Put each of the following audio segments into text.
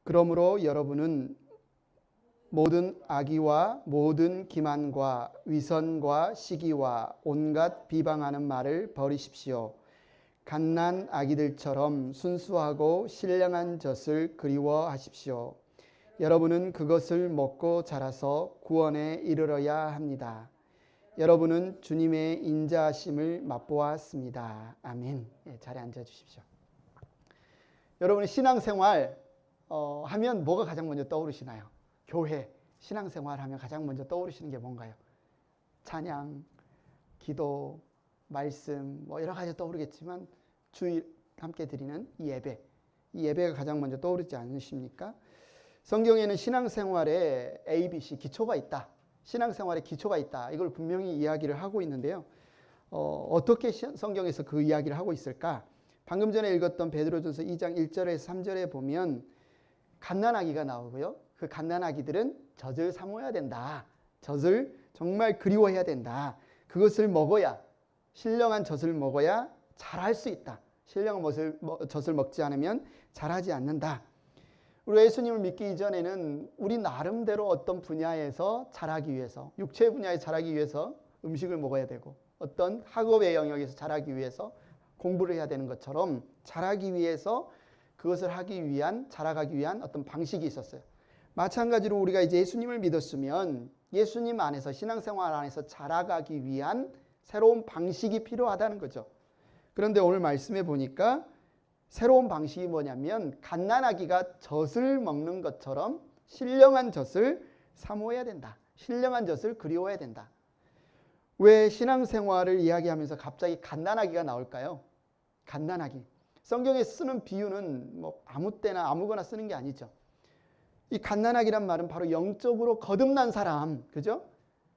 그러므로 여러분은 모든 악의와 모든 기만과 위선과 시기와 온갖 비방하는 말을 버리십시오. 갓난 아기들처럼 순수하고 신령한 젖을 그리워하십시오. 여러분은 그것을 먹고 자라서 구원에 이르러야 합니다. 여러분은 주님의 인자하심을 맛보았습니다. 아멘. 자리에 앉아 주십시오. 여러분의 신앙생활 하면 뭐가 가장 먼저 떠오르시나요? 교회, 신앙생활 하면 가장 먼저 떠오르시는 게 뭔가요? 찬양, 기도, 말씀 여러 가지 떠오르겠지만 주일 함께 드리는 이 예배가 가장 먼저 떠오르지 않으십니까? 성경에는 신앙생활에 ABC, 기초가 있다. 신앙생활에 기초가 있다. 이걸 분명히 이야기를 하고 있는데요. 어떻게 성경에서 그 이야기를 하고 있을까? 방금 전에 읽었던 베드로전서 2장 1절에서 3절에 보면 갓난아기가 나오고요. 그 갓난아기들은 젖을 사모해야 된다. 젖을 정말 그리워해야 된다. 그것을 먹어야, 신령한 젖을 먹어야 잘할 수 있다. 신령한 젖을 먹지 않으면 잘하지 않는다. 우리 예수님을 믿기 이전에는 우리 나름대로 어떤 분야에서 잘하기 위해서, 육체 분야에 잘하기 위해서 음식을 먹어야 되고, 어떤 학업의 영역에서 잘하기 위해서 공부를 해야 되는 것처럼 잘하기 위해서 그것을 하기 위한, 자라가기 위한 어떤 방식이 있었어요. 마찬가지로 우리가 이제 예수님을 믿었으면 예수님 안에서, 신앙생활 안에서 자라가기 위한 새로운 방식이 필요하다는 거죠. 그런데 오늘 말씀해 보니까 새로운 방식이 뭐냐면 갓난아기가 젖을 먹는 것처럼 신령한 젖을 사모해야 된다. 신령한 젖을 그리워해야 된다. 왜 신앙생활을 이야기하면서 갑자기 갓난아기가 나올까요? 갓난아기. 성경에 쓰는 비유는 아무 때나 아무거나 쓰는 게 아니죠. 이 갓난아기란 말은 바로 영적으로 거듭난 사람, 그죠?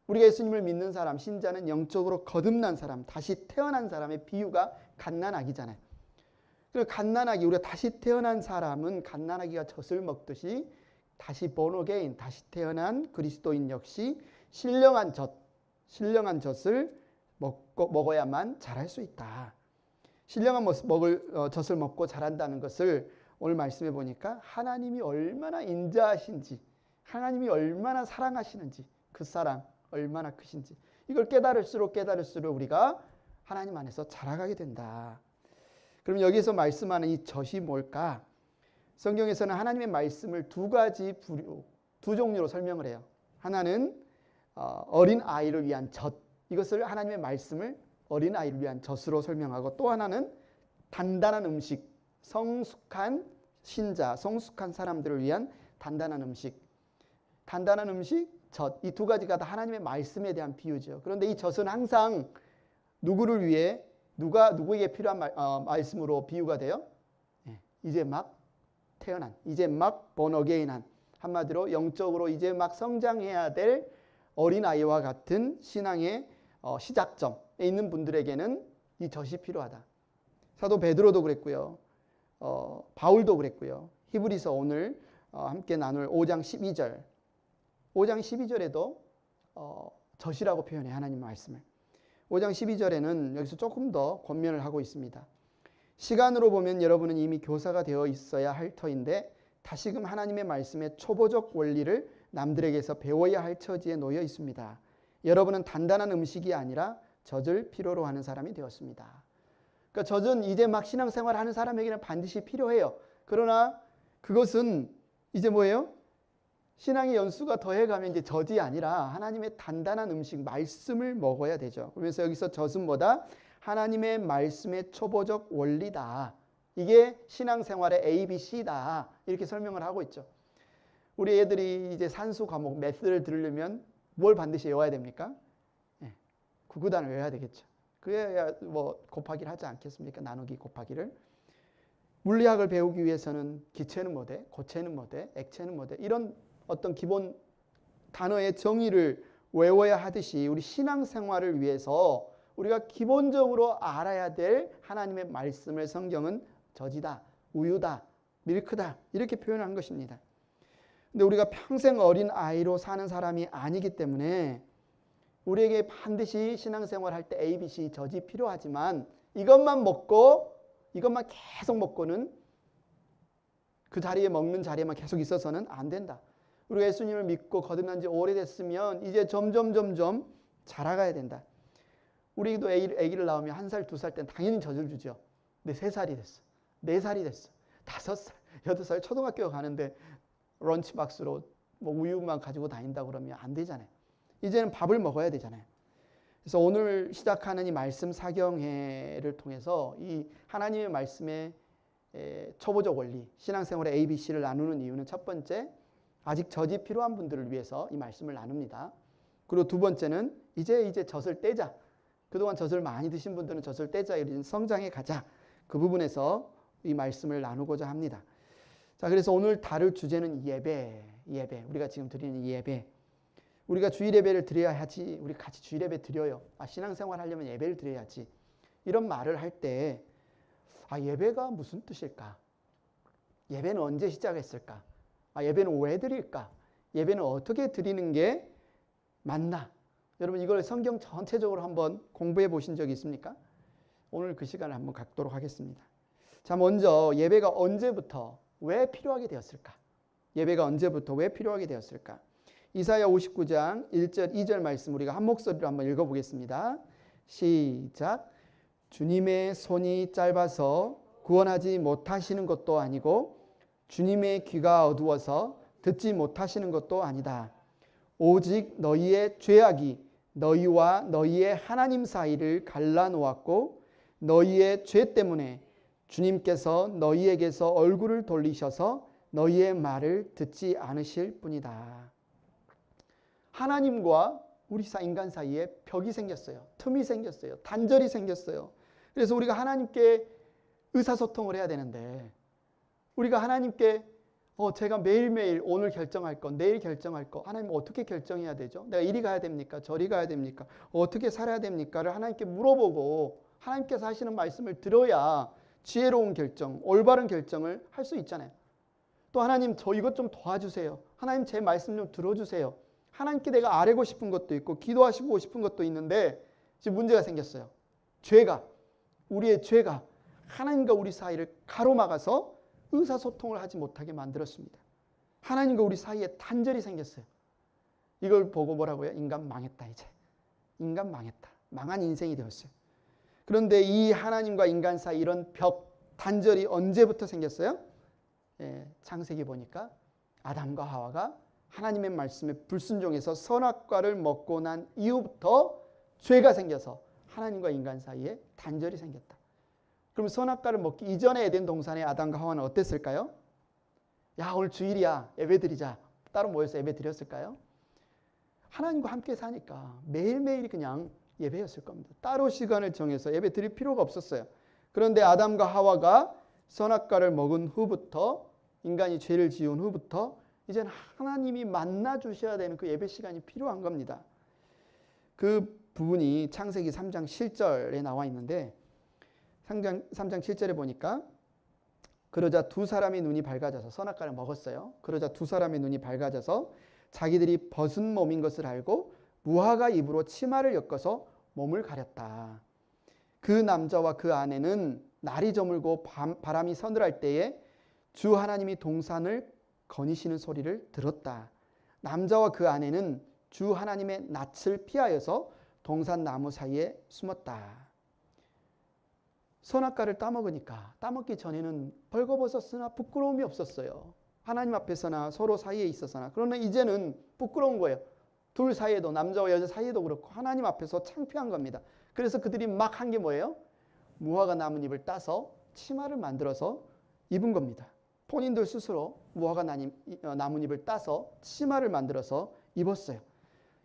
우리가 예수님을 믿는 사람, 신자는 영적으로 거듭난 사람, 다시 태어난 사람의 비유가 갓난아기잖아요. 그리고 갓난아기, 우리가 다시 태어난 사람은 갓난아기가 젖을 먹듯이 다시 born again, 다시 태어난 그리스도인 역시 신령한 젖을 먹어야만 자랄 수 있다. 신령한 젖을 먹고 자란다는 것을 오늘 말씀해 보니까 하나님이 얼마나 인자하신지, 하나님이 얼마나 사랑하시는지, 그 사랑 얼마나 크신지, 이걸 깨달을수록 우리가 하나님 안에서 자라가게 된다. 그럼 여기서 말씀하는 이 젖이 뭘까? 성경에서는 하나님의 말씀을 두 가지 부류, 두 종류로 설명을 해요. 하나는 어린 아이를 위한 젖, 이것을 하나님의 말씀을 어린 아이를 위한 젖으로 설명하고, 또 하나는 단단한 음식, 성숙한 신자, 성숙한 사람들을 위한 단단한 음식, 젖, 이 두 가지가 다 하나님의 말씀에 대한 비유죠. 그런데 이 젖은 항상 누구를 위해, 누구에게 필요한 말씀으로 비유가 돼요? 이제 막 태어난, 이제 막 born again한, 한마디로 영적으로 이제 막 성장해야 될 어린아이와 같은 신앙의 시작점에 있는 분들에게는 이 젖이 필요하다. 사도 베드로도 그랬고요. 바울도 그랬고요. 히브리서 오늘 함께 나눌 5장 12절에도 젖이라고 표현해, 하나님 말씀을. 5장 12절에는 여기서 조금 더 권면을 하고 있습니다. 시간으로 보면 여러분은 이미 교사가 되어 있어야 할 터인데 다시금 하나님의 말씀의 초보적 원리를 남들에게서 배워야 할 처지에 놓여 있습니다. 여러분은 단단한 음식이 아니라 젖을 필요로 하는 사람이 되었습니다. 그러니까 젖은 이제 막 신앙생활 하는 사람에게는 반드시 필요해요. 그러나 그것은 이제 뭐예요? 신앙의 연수가 더해가면 이제 젖이 아니라 하나님의 단단한 음식, 말씀을 먹어야 되죠. 그래서 여기서 젖은 뭐다? 하나님의 말씀의 초보적 원리다. 이게 신앙생활의 ABC다. 이렇게 설명을 하고 있죠. 우리 애들이 이제 산수 과목, 매스를 들으려면 뭘 반드시 외워야 됩니까? 구구단을 외워야 되겠죠. 그래야 곱하기를 하지 않겠습니까? 나누기 곱하기를. 물리학을 배우기 위해서는 기체는 뭐 돼? 고체는 뭐 돼? 액체는 뭐 돼? 이런 어떤 기본 단어의 정의를 외워야 하듯이 우리 신앙생활을 위해서 우리가 기본적으로 알아야 될 하나님의 말씀을 성경은 젖이다, 우유다, 밀크다 이렇게 표현한 것입니다. 근데 우리가 평생 어린 아이로 사는 사람이 아니기 때문에 우리에게 반드시 신앙생활 할 때 ABC, 젖이 필요하지만 이것만 계속 먹고는 그 자리에 먹는 자리에만 계속 있어서는 안 된다. 우리가 예수님을 믿고 거듭난 지 오래됐으면 이제 점점 자라가야 된다. 우리도 아기를 낳으면 1살, 2살 때는 당연히 젖을 주죠. 근데 3살이 됐어. 4살이 됐어. 5살, 8살 초등학교 가는데 런치박스로 뭐 우유만 가지고 다닌다 그러면 안 되잖아요. 이제는 밥을 먹어야 되잖아요. 그래서 오늘 시작하는 이 말씀 사경회를 통해서 이 하나님의 말씀의 초보적 원리, 신앙생활의 ABC를 나누는 이유는 첫 번째, 아직 젖이 필요한 분들을 위해서 이 말씀을 나눕니다. 그리고 두 번째는 이제 젖을 떼자. 그동안 젖을 많이 드신 분들은 젖을 떼자. 이런 성장해 가자. 그 부분에서 이 말씀을 나누고자 합니다. 자, 그래서 오늘 다룰 주제는 예배. 우리가 지금 드리는 예배. 우리가 주일 예배를 드려야 하지. 우리 같이 주일 예배 드려요. 신앙생활 하려면 예배를 드려야지. 이런 말을 할 때 예배가 무슨 뜻일까? 예배는 언제 시작했을까? 예배는 왜 드릴까? 예배는 어떻게 드리는 게 맞나? 여러분 이걸 성경 전체적으로 한번 공부해 보신 적이 있습니까? 오늘 그 시간을 한번 갖도록 하겠습니다. 자, 먼저 예배가 언제부터 왜 필요하게 되었을까? 예배가 언제부터 왜 필요하게 되었을까? 이사야 59장 1절 2절 말씀 우리가 한 목소리로 한번 읽어보겠습니다. 시작. 주님의 손이 짧아서 구원하지 못하시는 것도 아니고 주님의 귀가 어두워서 듣지 못하시는 것도 아니다. 오직 너희의 죄악이 너희와 너희의 하나님 사이를 갈라놓았고 너희의 죄 때문에 주님께서 너희에게서 얼굴을 돌리셔서 너희의 말을 듣지 않으실 뿐이다. 하나님과 우리 인간 사이에 벽이 생겼어요. 틈이 생겼어요. 단절이 생겼어요. 그래서 우리가 하나님께 의사소통을 해야 되는데 우리가 하나님께 제가 매일매일 오늘 결정할 거, 내일 결정할 거 하나님 어떻게 결정해야 되죠? 내가 이리 가야 됩니까? 저리 가야 됩니까? 어떻게 살아야 됩니까?를 하나님께 물어보고 하나님께서 하시는 말씀을 들어야 지혜로운 결정, 올바른 결정을 할 수 있잖아요. 또 하나님 저 이것 좀 도와주세요. 하나님 제 말씀 좀 들어주세요. 하나님께 내가 아뢰고 싶은 것도 있고 기도하시고 싶은 것도 있는데 지금 문제가 생겼어요. 우리의 죄가 하나님과 우리 사이를 가로막아서 의사소통을 하지 못하게 만들었습니다. 하나님과 우리 사이에 단절이 생겼어요. 이걸 보고 뭐라고요? 인간 망했다 이제. 인간 망했다. 망한 인생이 되었어요. 그런데 이 하나님과 인간 사이 이런 벽, 단절이 언제부터 생겼어요? 창세기 보니까 아담과 하와가 하나님의 말씀에 불순종해서 선악과를 먹고 난 이후부터 죄가 생겨서 하나님과 인간 사이에 단절이 생겼다. 그럼 선악과를 먹기 이전에 에덴 동산의 아담과 하와는 어땠을까요? 야, 오늘 주일이야. 예배 드리자. 따로 모여서 예배 드렸을까요? 하나님과 함께 사니까 매일매일이 그냥 예배였을 겁니다. 따로 시간을 정해서 예배 드릴 필요가 없었어요. 그런데 아담과 하와가 선악과를 먹은 후부터 인간이 죄를 지은 후부터 이제는 하나님이 만나 주셔야 되는 그 예배 시간이 필요한 겁니다. 그 부분이 창세기 3장 7절에 나와 있는데 3장 7절에 보니까 그러자 두 사람의 눈이 밝아져서 선악과를 먹었어요. 그러자 두 사람의 눈이 밝아져서 자기들이 벗은 몸인 것을 알고 무화과 잎으로 치마를 엮어서 몸을 가렸다. 그 남자와 그 아내는 날이 저물고 바람이 서늘할 때에 주 하나님이 동산을 거니시는 소리를 들었다. 남자와 그 아내는 주 하나님의 낯을 피하여서 동산 나무 사이에 숨었다. 선악과를 따먹으니까 따먹기 전에는 벌거벗었으나 부끄러움이 없었어요. 하나님 앞에서나 서로 사이에 있어서나. 그러나 이제는 부끄러운 거예요. 둘 사이에도 남자와 여자 사이에도 그렇고 하나님 앞에서 창피한 겁니다. 그래서 그들이 막 한 게 뭐예요? 무화과 나뭇잎을 따서 치마를 만들어서 입은 겁니다. 본인들 스스로 무화과 나뭇잎을 따서 치마를 만들어서 입었어요.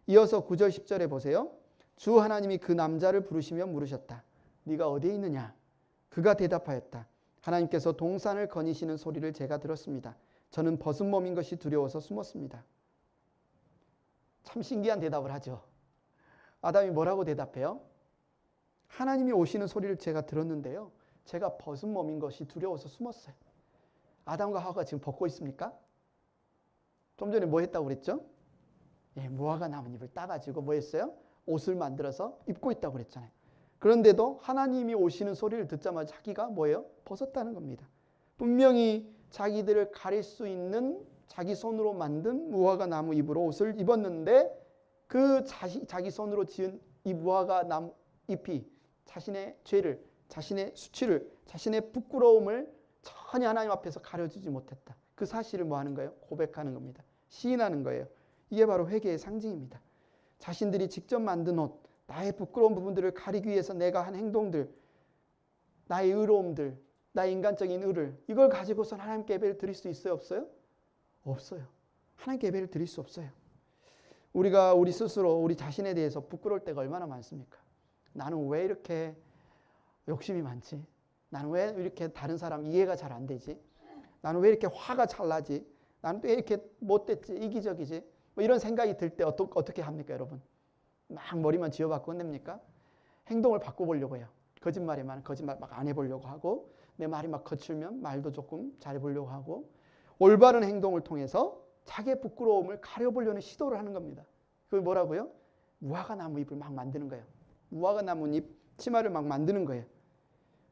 이어서 9절 10절에 보세요. 주 하나님이 그 남자를 부르시며 물으셨다. 네가 어디에 있느냐? 그가 대답하였다. 하나님께서 동산을 거니시는 소리를 제가 들었습니다. 저는 벗은 몸인 것이 두려워서 숨었습니다. 참 신기한 대답을 하죠. 아담이 뭐라고 대답해요? 하나님이 오시는 소리를 제가 들었는데요. 제가 벗은 몸인 것이 두려워서 숨었어요. 아담과 하와가 지금 벗고 있습니까? 좀 전에 뭐 했다고 그랬죠? 무화과 나뭇잎을 따가지고 뭐 했어요? 옷을 만들어서 입고 있다고 그랬잖아요. 그런데도 하나님이 오시는 소리를 듣자마자 자기가 뭐예요? 벗었다는 겁니다. 분명히 자기들을 가릴 수 있는 자기 손으로 만든 무화과 나무 잎으로 옷을 입었는데 그 자기 손으로 지은 이 무화과 나무 잎이 자신의 죄를, 자신의 수치를, 자신의 부끄러움을 전혀 하나님 앞에서 가려주지 못했다. 그 사실을 뭐 하는 거예요? 고백하는 겁니다. 시인하는 거예요. 이게 바로 회개의 상징입니다. 자신들이 직접 만든 옷, 나의 부끄러운 부분들을 가리기 위해서 내가 한 행동들, 나의 의로움들, 나의 인간적인 의를, 이걸 가지고선 하나님께 예배를 드릴 수 있어요? 없어요? 없어요. 하나님께 예배를 드릴 수 없어요. 우리가 우리 스스로 우리 자신에 대해서 부끄러울 때가 얼마나 많습니까? 나는 왜 이렇게 욕심이 많지? 나는 왜 이렇게 다른 사람 이해가 잘 안 되지? 나는 왜 이렇게 화가 잘 나지? 나는 왜 이렇게 못됐지? 이기적이지? 뭐 이런 생각이 들 때 어떻게 합니까, 여러분? 막 머리만 쥐어박고 끝냅니까? 행동을 바꿔보려고 해요. 거짓말에만 거짓말 막 안 해보려고 하고, 내 말이 막 거칠면 말도 조금 잘해보려고 하고, 올바른 행동을 통해서 자기의 부끄러움을 가려보려는 시도를 하는 겁니다. 그게 뭐라고요? 무화과 나무 잎을 막 만드는 거예요. 무화과 나무 잎 치마를 막 만드는 거예요.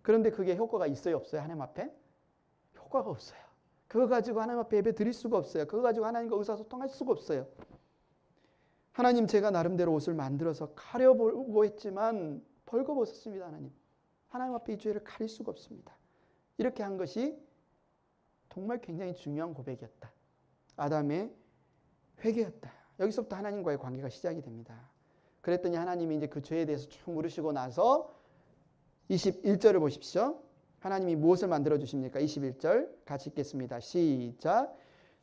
그런데 그게 효과가 있어요, 없어요? 하나님 앞에? 효과가 없어요. 그거 가지고 하나님 앞에 예배 드릴 수가 없어요. 그거 가지고 하나님과 의사소통할 수가 없어요. 하나님, 제가 나름대로 옷을 만들어서 가려보고 했지만 벌거벗었습니다. 하나님 앞에 이 죄를 가릴 수가 없습니다. 이렇게 한 것이 정말 굉장히 중요한 고백이었다. 아담의 회개였다. 여기서부터 하나님과의 관계가 시작이 됩니다. 그랬더니 하나님이 이제 그 죄에 대해서 쭉 물으시고 나서 21절을 보십시오. 하나님이 무엇을 만들어 주십니까? 21절 같이 읽겠습니다. 시작.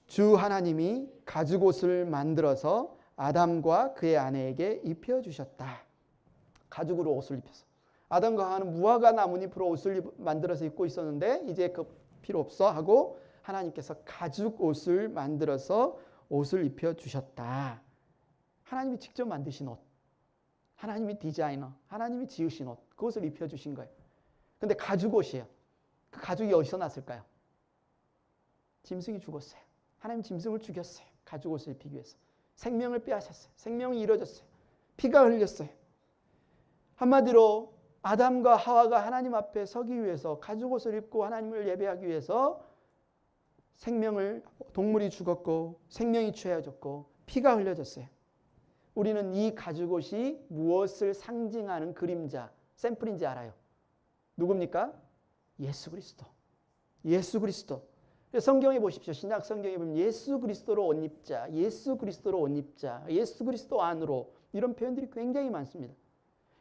주 하나님이 가죽옷을 만들어서 아담과 그의 아내에게 입혀주셨다. 가죽으로 옷을 입혀서. 아담과 하와는 무화과 나뭇잎으로 옷을 만들어서 입고 있었는데 이제 그 필요 없어 하고 하나님께서 가죽옷을 만들어서 옷을 입혀주셨다. 하나님이 직접 만드신 옷. 하나님이 디자이너. 하나님이 지으신 옷. 그것을 입혀주신 거예요. 근데 가죽옷이에요. 그 가죽이 어디서 났을까요? 짐승이 죽었어요. 하나님 짐승을 죽였어요. 가죽옷을 입히기 위해서. 생명을 빼앗았어요. 생명이 이루어졌어요. 피가 흘렸어요. 한마디로 아담과 하와가 하나님 앞에 서기 위해서 가죽옷을 입고 하나님을 예배하기 위해서 동물이 죽었고 생명이 취해졌고 피가 흘려졌어요. 우리는 이 가죽옷이 무엇을 상징하는 그림자, 샘플인지 알아요. 누굽니까? 예수 그리스도. 예수 그리스도. 성경에 보십시오. 신약 성경에 보면 예수 그리스도로 옷 입자, 예수 그리스도로 옷 입자, 예수 그리스도 안으로, 이런 표현들이 굉장히 많습니다.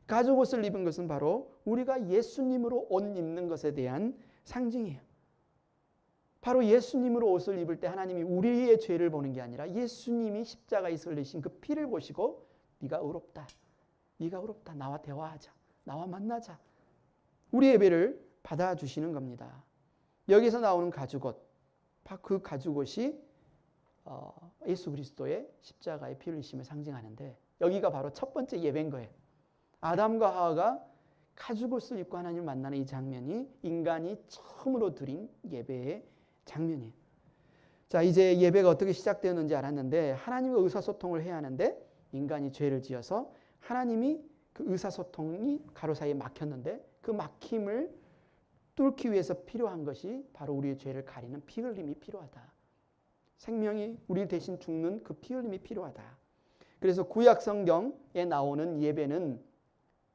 가죽옷을 입은 것은 바로 우리가 예수님으로 옷 입는 것에 대한 상징이에요. 바로 예수님으로 옷을 입을 때 하나님이 우리의 죄를 보는 게 아니라 예수님이 십자가에서 흘리신 그 피를 보시고 네가 의롭다. 네가 의롭다. 나와 대화하자. 나와 만나자. 우리의 예배를 받아주시는 겁니다. 여기서 나오는 가죽옷, 그 가죽옷이 예수 그리스도의 십자가의 피 흘리심을 상징하는데 여기가 바로 첫 번째 예배인 거예요. 아담과 하와가 가죽옷을 입고 하나님을 만나는 이 장면이 인간이 처음으로 드린 예배의 장면이에요. 자, 이제 예배가 어떻게 시작되었는지 알았는데 하나님과 의사소통을 해야 하는데 인간이 죄를 지어서 하나님이 그 의사소통이 가로 사이에 막혔는데 그 막힘을 뚫기 위해서 필요한 것이 바로 우리의 죄를 가리는 피 흘림이 필요하다. 생명이 우리 대신 죽는 그 피 흘림이 필요하다. 그래서 구약 성경에 나오는 예배는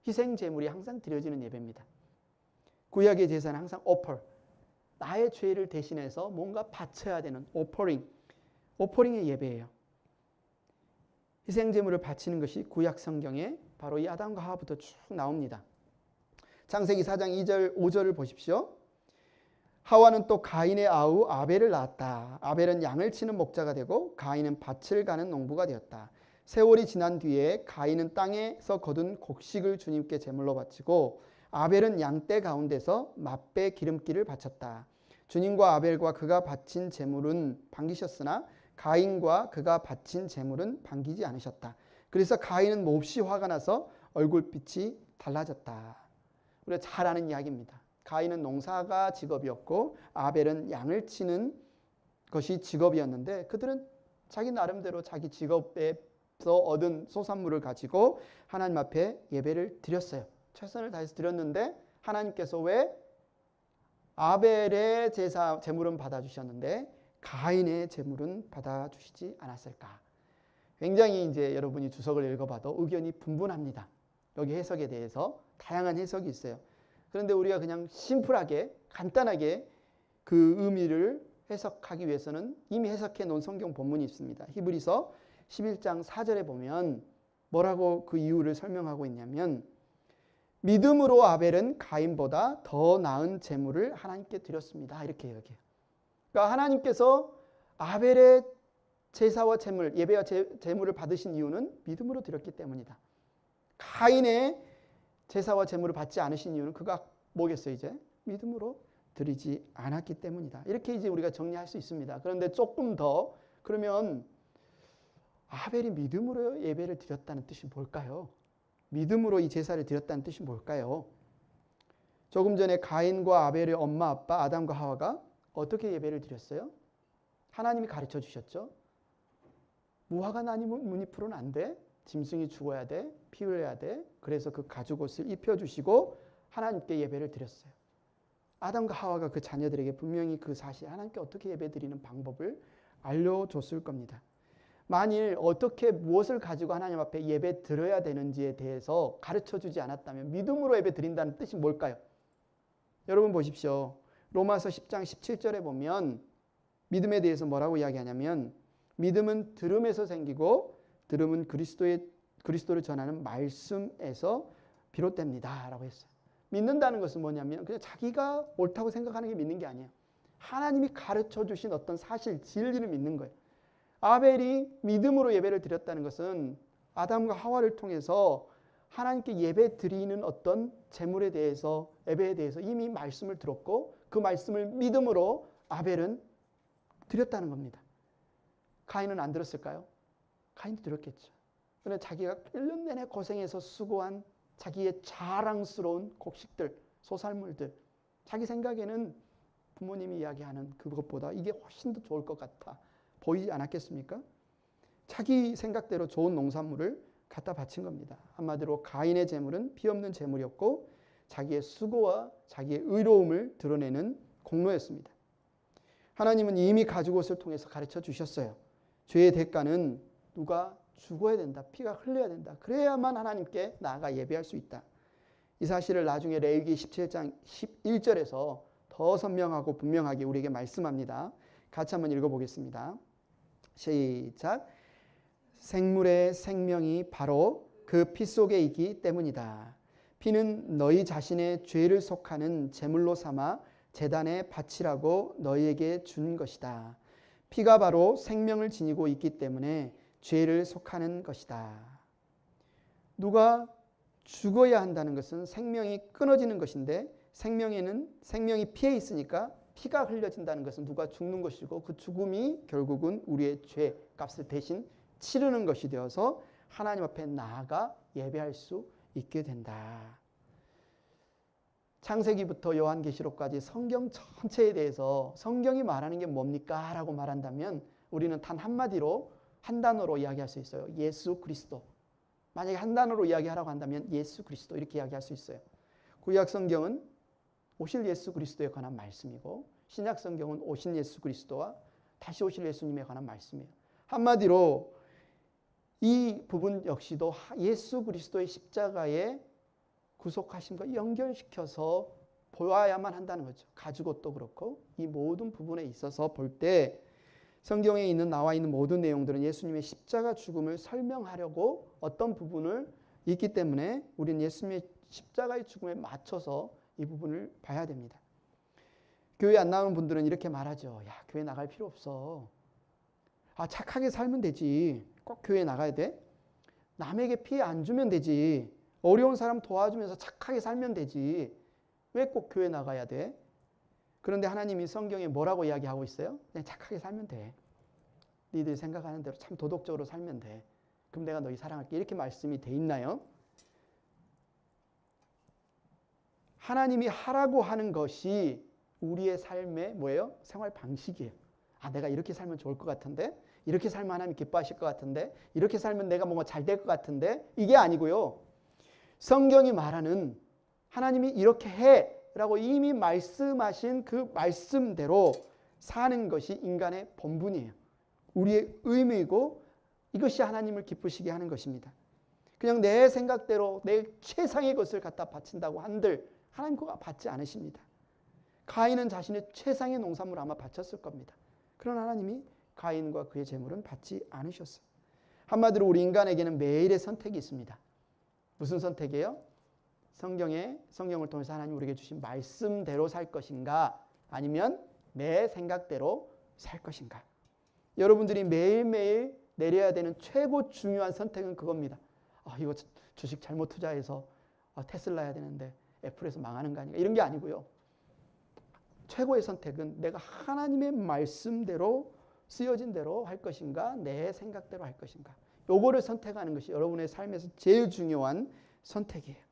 희생 제물이 항상 드려지는 예배입니다. 구약의 제사는 항상 오퍼, 나의 죄를 대신해서 뭔가 바쳐야 되는 오퍼링의 예배예요. 희생 제물을 바치는 것이 구약 성경에 바로 이 아담과 하와부터 쭉 나옵니다. 창세기 4장 2절 5절을 보십시오. 하와는 또 가인의 아우 아벨을 낳았다. 아벨은 양을 치는 목자가 되고 가인은 밭을 가는 농부가 되었다. 세월이 지난 뒤에 가인은 땅에서 거둔 곡식을 주님께 제물로 바치고 아벨은 양떼 가운데서 맛배 기름기를 바쳤다. 주님과 아벨과 그가 바친 제물은 반기셨으나 가인과 그가 바친 제물은 반기지 않으셨다. 그래서 가인은 몹시 화가 나서 얼굴빛이 달라졌다. 우리가 잘 아는 이야기입니다. 가인은 농사가 직업이었고 아벨은 양을 치는 것이 직업이었는데 그들은 자기 나름대로 자기 직업에서 얻은 소산물을 가지고 하나님 앞에 예배를 드렸어요. 최선을 다해서 드렸는데 하나님께서 왜 아벨의 제물은 받아주셨는데 가인의 제물은 받아주시지 않았을까? 굉장히 이제 여러분이 주석을 읽어봐도 의견이 분분합니다. 여기 해석에 대해서 다양한 해석이 있어요. 그런데 우리가 그냥 심플하게 간단하게 그 의미를 해석하기 위해서는 이미 해석해 놓은 성경 본문이 있습니다. 히브리서 11장 4절에 보면 뭐라고 그 이유를 설명하고 있냐면 믿음으로 아벨은 가인보다 더 나은 제물을 하나님께 드렸습니다. 이렇게 얘기해요. 그러니까 하나님께서 아벨의 제사와 제물, 예배와 제물을 받으신 이유는 믿음으로 드렸기 때문이다. 가인의 제사와 제물을 받지 않으신 이유는 그가 뭐겠어요? 이제 믿음으로 드리지 않았기 때문이다. 이렇게 이제 우리가 정리할 수 있습니다. 그런데 조금 더 그러면 아벨이 믿음으로 예배를 드렸다는 뜻이 뭘까요? 믿음으로 이 제사를 드렸다는 뜻이 뭘까요? 조금 전에 가인과 아벨의 엄마 아빠 아담과 하와가 어떻게 예배를 드렸어요? 하나님이 가르쳐 주셨죠. 무화과 나무 무늬풀은 안 돼. 짐승이 죽어야 돼. 피 흘려야 돼. 그래서 그 가죽옷을 입혀주시고 하나님께 예배를 드렸어요. 아담과 하와가 그 자녀들에게 분명히 그 사실 하나님께 어떻게 예배 드리는 방법을 알려줬을 겁니다. 만일 어떻게 무엇을 가지고 하나님 앞에 예배 드려야 되는지에 대해서 가르쳐주지 않았다면 믿음으로 예배 드린다는 뜻이 뭘까요? 여러분 보십시오. 로마서 10장 17절에 보면 믿음에 대해서 뭐라고 이야기하냐면 믿음은 들음에서 생기고 들음은 그리스도를 전하는 말씀에서 비롯됩니다 라고 했어요. 믿는다는 것은 뭐냐면 그냥 자기가 옳다고 생각하는 게 믿는 게 아니에요. 하나님이 가르쳐주신 어떤 사실, 진리를 믿는 거예요. 아벨이 믿음으로 예배를 드렸다는 것은 아담과 하와를 통해서 하나님께 예배 드리는 어떤 제물에 대해서, 예배에 대해서 이미 말씀을 들었고 그 말씀을 믿음으로 아벨은 드렸다는 겁니다. 가인은 안 들었을까요? 가인도 들었겠죠. 그런데 자기가 1년 내내 고생해서 수고한 자기의 자랑스러운 곡식들, 소살물들, 자기 생각에는 부모님이 이야기하는 그것보다 이게 훨씬 더 좋을 것 같아 보이지 않았겠습니까? 자기 생각대로 좋은 농산물을 갖다 바친 겁니다. 한마디로 가인의 제물은 피 없는 제물이었고 자기의 수고와 자기의 의로움을 드러내는 공로였습니다. 하나님은 이미 가죽옷을 통해서 가르쳐 주셨어요. 죄의 대가는 누가 죽어야 된다. 피가 흘려야 된다. 그래야만 하나님께 나아가 예배할 수 있다. 이 사실을 나중에 레위기 17장 11절에서 더 선명하고 분명하게 우리에게 말씀합니다. 같이 한번 읽어보겠습니다. 시작. 생물의 생명이 바로 그 피 속에 있기 때문이다. 피는 너희 자신의 죄를 속하는 제물로 삼아 제단에 바치라고 너희에게 준 것이다. 피가 바로 생명을 지니고 있기 때문에 죄를 속하는 것이다. 누가 죽어야 한다는 것은 생명이 끊어지는 것인데 생명이 피에 있으니까 피가 흘려진다는 것은 누가 죽는 것이고 그 죽음이 결국은 우리의 죄 값을 대신 치르는 것이 되어서 하나님 앞에 나아가 예배할 수 있게 된다. 창세기부터 요한계시록까지 성경 전체에 대해서 성경이 말하는 게 뭡니까? 라고 말한다면 우리는 단 한마디로 한 단어로 이야기할 수 있어요. 예수 그리스도. 만약에 한 단어로 이야기하라고 한다면 예수 그리스도 이렇게 이야기할 수 있어요. 구약 성경은 오실 예수 그리스도에 관한 말씀이고 신약 성경은 오신 예수 그리스도와 다시 오실 예수님에 관한 말씀이에요. 한마디로 이 부분 역시도 예수 그리스도의 십자가의 구속하심과 연결시켜서 보아야만 한다는 거죠. 가죽옷도 그렇고 이 모든 부분에 있어서 볼 때 성경에 나와 있는 모든 내용들은 예수님의 십자가 죽음을 설명하려고 어떤 부분을 있기 때문에 우리는 예수님의 십자가의 죽음에 맞춰서 이 부분을 봐야 됩니다. 교회 안 나오는 분들은 이렇게 말하죠. 야, 교회 나갈 필요 없어. 착하게 살면 되지. 꼭 교회 나가야 돼? 남에게 피해 안 주면 되지. 어려운 사람 도와주면서 착하게 살면 되지. 왜 꼭 교회 나가야 돼? 그런데 하나님이 성경에 뭐라고 이야기하고 있어요? 그냥 착하게 살면 돼. 너희들이 생각하는 대로 참 도덕적으로 살면 돼. 그럼 내가 너희 사랑할게. 이렇게 말씀이 돼 있나요? 하나님이 하라고 하는 것이 우리의 삶의 뭐예요? 생활 방식이에요. 내가 이렇게 살면 좋을 것 같은데? 이렇게 살면 하나님 기뻐하실 것 같은데? 이렇게 살면 내가 뭔가 잘 될 것 같은데? 이게 아니고요. 성경이 말하는 하나님이 이렇게 해 라고 이미 말씀하신 그 말씀대로 사는 것이 인간의 본분이에요. 우리의 의무이고 이것이 하나님을 기쁘시게 하는 것입니다. 그냥 내 생각대로 내 최상의 것을 갖다 바친다고 한들 하나님 그거 받지 않으십니다. 가인은 자신의 최상의 농산물을 아마 바쳤을 겁니다. 그러나 하나님이 가인과 그의 재물은 받지 않으셨어요. 한마디로 우리 인간에게는 매일의 선택이 있습니다. 무슨 선택이에요? 성경을 통해서 하나님 우리에게 주신 말씀대로 살 것인가 아니면 내 생각대로 살 것인가. 여러분들이 매일매일 내려야 되는 최고 중요한 선택은 그겁니다. 이거 주식 잘못 투자해서 테슬라 해야 되는데 애플에서 망하는 거 아닌가 이런 게 아니고요. 최고의 선택은 내가 하나님의 말씀대로 쓰여진 대로 할 것인가 내 생각대로 할 것인가. 요거를 선택하는 것이 여러분의 삶에서 제일 중요한 선택이에요.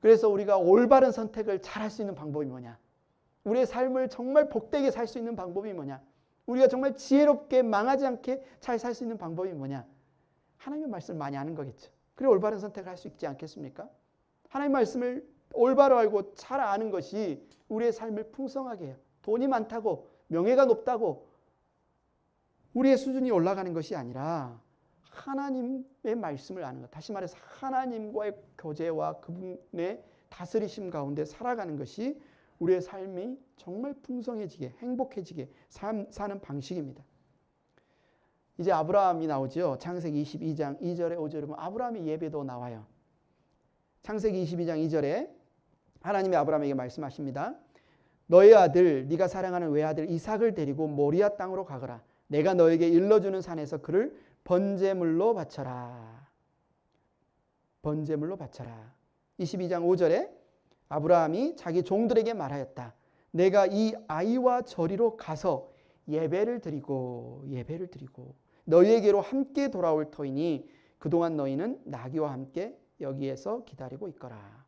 그래서 우리가 올바른 선택을 잘 할 수 있는 방법이 뭐냐? 우리의 삶을 정말 복되게 살 수 있는 방법이 뭐냐? 우리가 정말 지혜롭게 망하지 않게 잘 살 수 있는 방법이 뭐냐? 하나님의 말씀을 많이 아는 거겠죠. 그래 올바른 선택을 할 수 있지 않겠습니까? 하나님의 말씀을 올바로 알고 잘 아는 것이 우리의 삶을 풍성하게 해요. 돈이 많다고 명예가 높다고 우리의 수준이 올라가는 것이 아니라 하나님의 말씀을 아는 것. 다시 말해서 하나님과의 교제와 그분의 다스리심 가운데 살아가는 것이 우리의 삶이 정말 풍성해지게 행복해지게 사는 방식입니다. 이제 아브라함이 나오죠. 창세기 22장 2절에 5절에 보면 아브라함의 예배도 나와요. 창세기 22장 2절에 하나님이 아브라함에게 말씀하십니다. 너의 아들 네가 사랑하는 외아들 이삭을 데리고 모리아 땅으로 가거라. 내가 너에게 일러주는 산에서 그를 번제물로 바쳐라. 번제물로 바쳐라. 22장 5절에 아브라함이 자기 종들에게 말하였다. 내가 이 아이와 저리로 가서 예배를 드리고 너희에게로 함께 돌아올 터이니 그동안 너희는 나귀와 함께 여기에서 기다리고 있거라.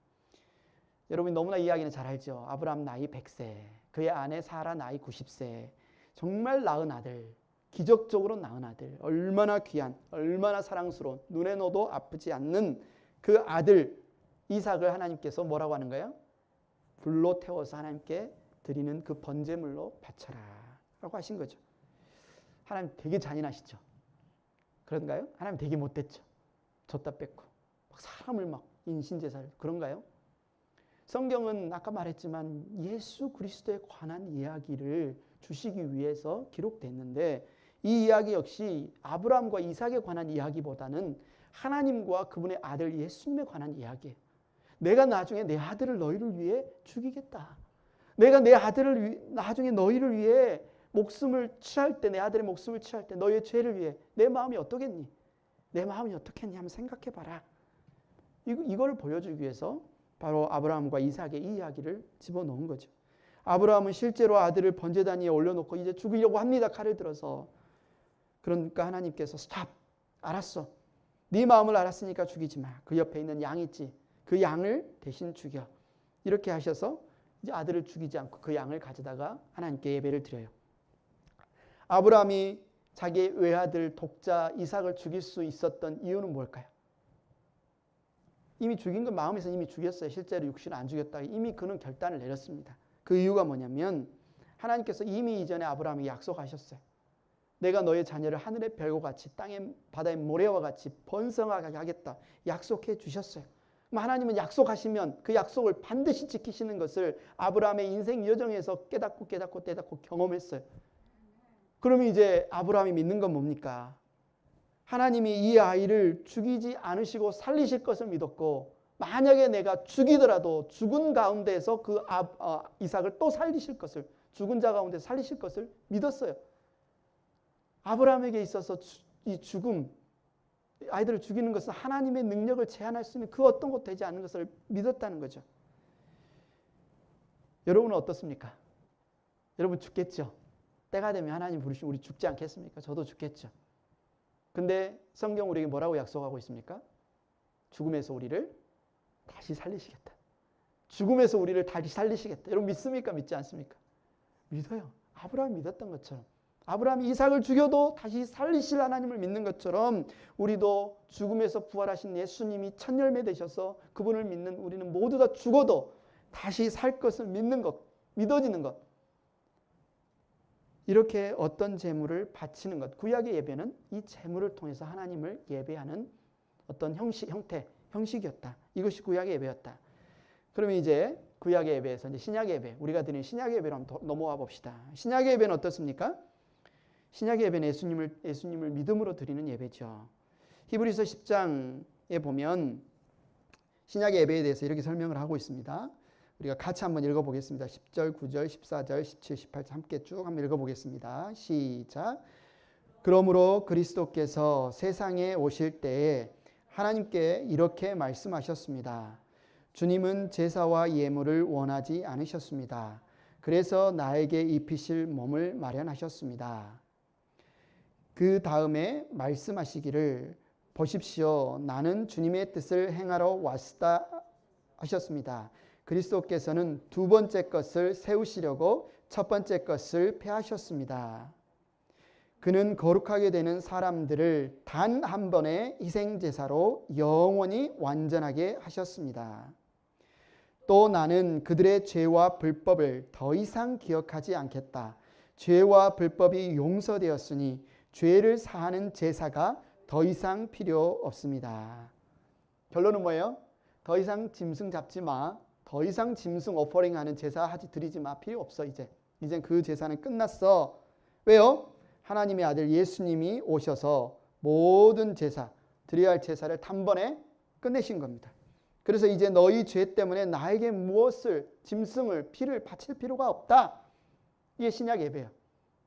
여러분이 너무나 이야기는 잘 알죠. 아브라함 나이 100세, 그의 아내 사라 나이 90세, 정말 낳은 아들, 기적적으로 낳은 아들, 얼마나 귀한, 얼마나 사랑스러운, 눈에 넣어도 아프지 않는 그 아들 이삭을 하나님께서 뭐라고 하는 거예요? 불로 태워서 하나님께 드리는 그 번제물로 바쳐라 라고 하신 거죠. 하나님 되게 잔인하시죠. 그런가요? 하나님 되게 못됐죠. 줬다 뺏고 막 사람을 막 인신제사를 그런가요? 성경은 아까 말했지만 예수 그리스도에 관한 이야기를 주시기 위해서 기록됐는데 이 이야기 역시 아브라함과 이삭에 관한 이야기보다는 하나님과 그분의 아들 예수님에 관한 이야기예요. 내가 나중에 내 아들을 너희를 위해 죽이겠다. 내가 내 아들을 나중에 너희를 위해 목숨을 취할 때, 내 아들의 목숨을 취할 때 너희의 죄를 위해 내 마음이 어떠겠니? 내 마음이 어떻겠니? 한번 생각해봐라. 이걸 보여주기 위해서 바로 아브라함과 이삭의 이 이야기를 집어넣은 거죠. 아브라함은 실제로 아들을 번제단 위에 올려놓고 이제 죽이려고 합니다. 칼을 들어서. 그러니까 하나님께서 스탑. 알았어. 네 마음을 알았으니까 죽이지 마. 그 옆에 있는 양 있지. 그 양을 대신 죽여. 이렇게 하셔서 이제 아들을 죽이지 않고 그 양을 가져다가 하나님께 예배를 드려요. 아브라함이 자기의 외아들 독자 이삭을 죽일 수 있었던 이유는 뭘까요? 이미 죽인 건 마음에서 이미 죽였어요. 실제로 육신을 안 죽였다. 이미 그는 결단을 내렸습니다. 그 이유가 뭐냐면 하나님께서 이미 이전에 아브라함에게 약속하셨어요. 내가 너의 자녀를 하늘의 별과 같이 땅의 바다의 모래와 같이 번성하게 하겠다. 약속해 주셨어요. 하나님은 약속하시면 그 약속을 반드시 지키시는 것을 아브라함의 인생 여정에서 깨닫고 경험했어요. 그러면 이제 아브라함이 믿는 건 뭡니까? 하나님이 이 아이를 죽이지 않으시고 살리실 것을 믿었고 만약에 내가 죽이더라도 죽은 가운데에서 그 이삭을 또 살리실 것을 죽은 자 가운데 살리실 것을 믿었어요. 아브라함에게 있어서 이 죽음 아이들을 죽이는 것은 하나님의 능력을 제한할 수 있는 그 어떤 것도 되지 않는 것을 믿었다는 거죠. 여러분은 어떻습니까? 여러분 죽겠죠? 때가 되면 하나님 부르시면 우리 죽지 않겠습니까? 저도 죽겠죠. 근데 성경 우리에게 뭐라고 약속하고 있습니까? 죽음에서 우리를 다시 살리시겠다. 죽음에서 우리를 다시 살리시겠다. 여러분 믿습니까? 믿지 않습니까? 믿어요. 아브라함이 믿었던 것처럼. 아브라함이 이삭을 죽여도 다시 살리실 하나님을 믿는 것처럼 우리도 죽음에서 부활하신 예수님이 첫 열매 되셔서 그분을 믿는 우리는 모두 다 죽어도 다시 살 것을 믿는 것, 믿어지는 것. 이렇게 어떤 제물을 바치는 것. 구약의 예배는 이 제물을 통해서 하나님을 예배하는 어떤 형식이었다. 이것이 구약의 예배였다. 그러면 이제 구약의 예배에서 이제 신약의 예배, 우리가 드리는 신약의 예배로 한번 넘어와 봅시다. 신약의 예배는 어떻습니까? 신약의 예배는 예수님을 믿음으로 드리는 예배죠. 히브리서 10장에 보면 신약의 예배에 대해서 이렇게 설명을 하고 있습니다. 우리가 같이 한번 읽어보겠습니다. 10절, 9절, 14절, 17, 18절 함께 쭉 한번 읽어보겠습니다. 시작. 그러므로 그리스도께서 세상에 오실 때에 하나님께 이렇게 말씀하셨습니다. 주님은 제사와 예물을 원하지 않으셨습니다. 그래서 나에게 입히실 몸을 마련하셨습니다. 그 다음에 말씀하시기를 보십시오. 나는 주님의 뜻을 행하러 왔다 하셨습니다. 그리스도께서는 두 번째 것을 세우시려고 첫 번째 것을 폐하셨습니다. 그는 거룩하게 되는 사람들을 단 한 번의 희생제사로 영원히 완전하게 하셨습니다. 또 나는 그들의 죄와 불법을 더 이상 기억하지 않겠다. 죄와 불법이 용서되었으니 죄를 사하는 제사가 더 이상 필요 없습니다. 결론은 뭐예요? 더 이상 짐승 잡지 마. 더 이상 짐승 오퍼링하는 제사 드리지 마. 필요 없어 이제. 이젠 그 제사는 끝났어. 왜요? 하나님의 아들 예수님이 오셔서 모든 제사, 드려야 할 제사를 단번에 끝내신 겁니다. 그래서 이제 너희 죄 때문에 나에게 무엇을, 짐승을, 피를 바칠 필요가 없다. 이게 신약 예배예요.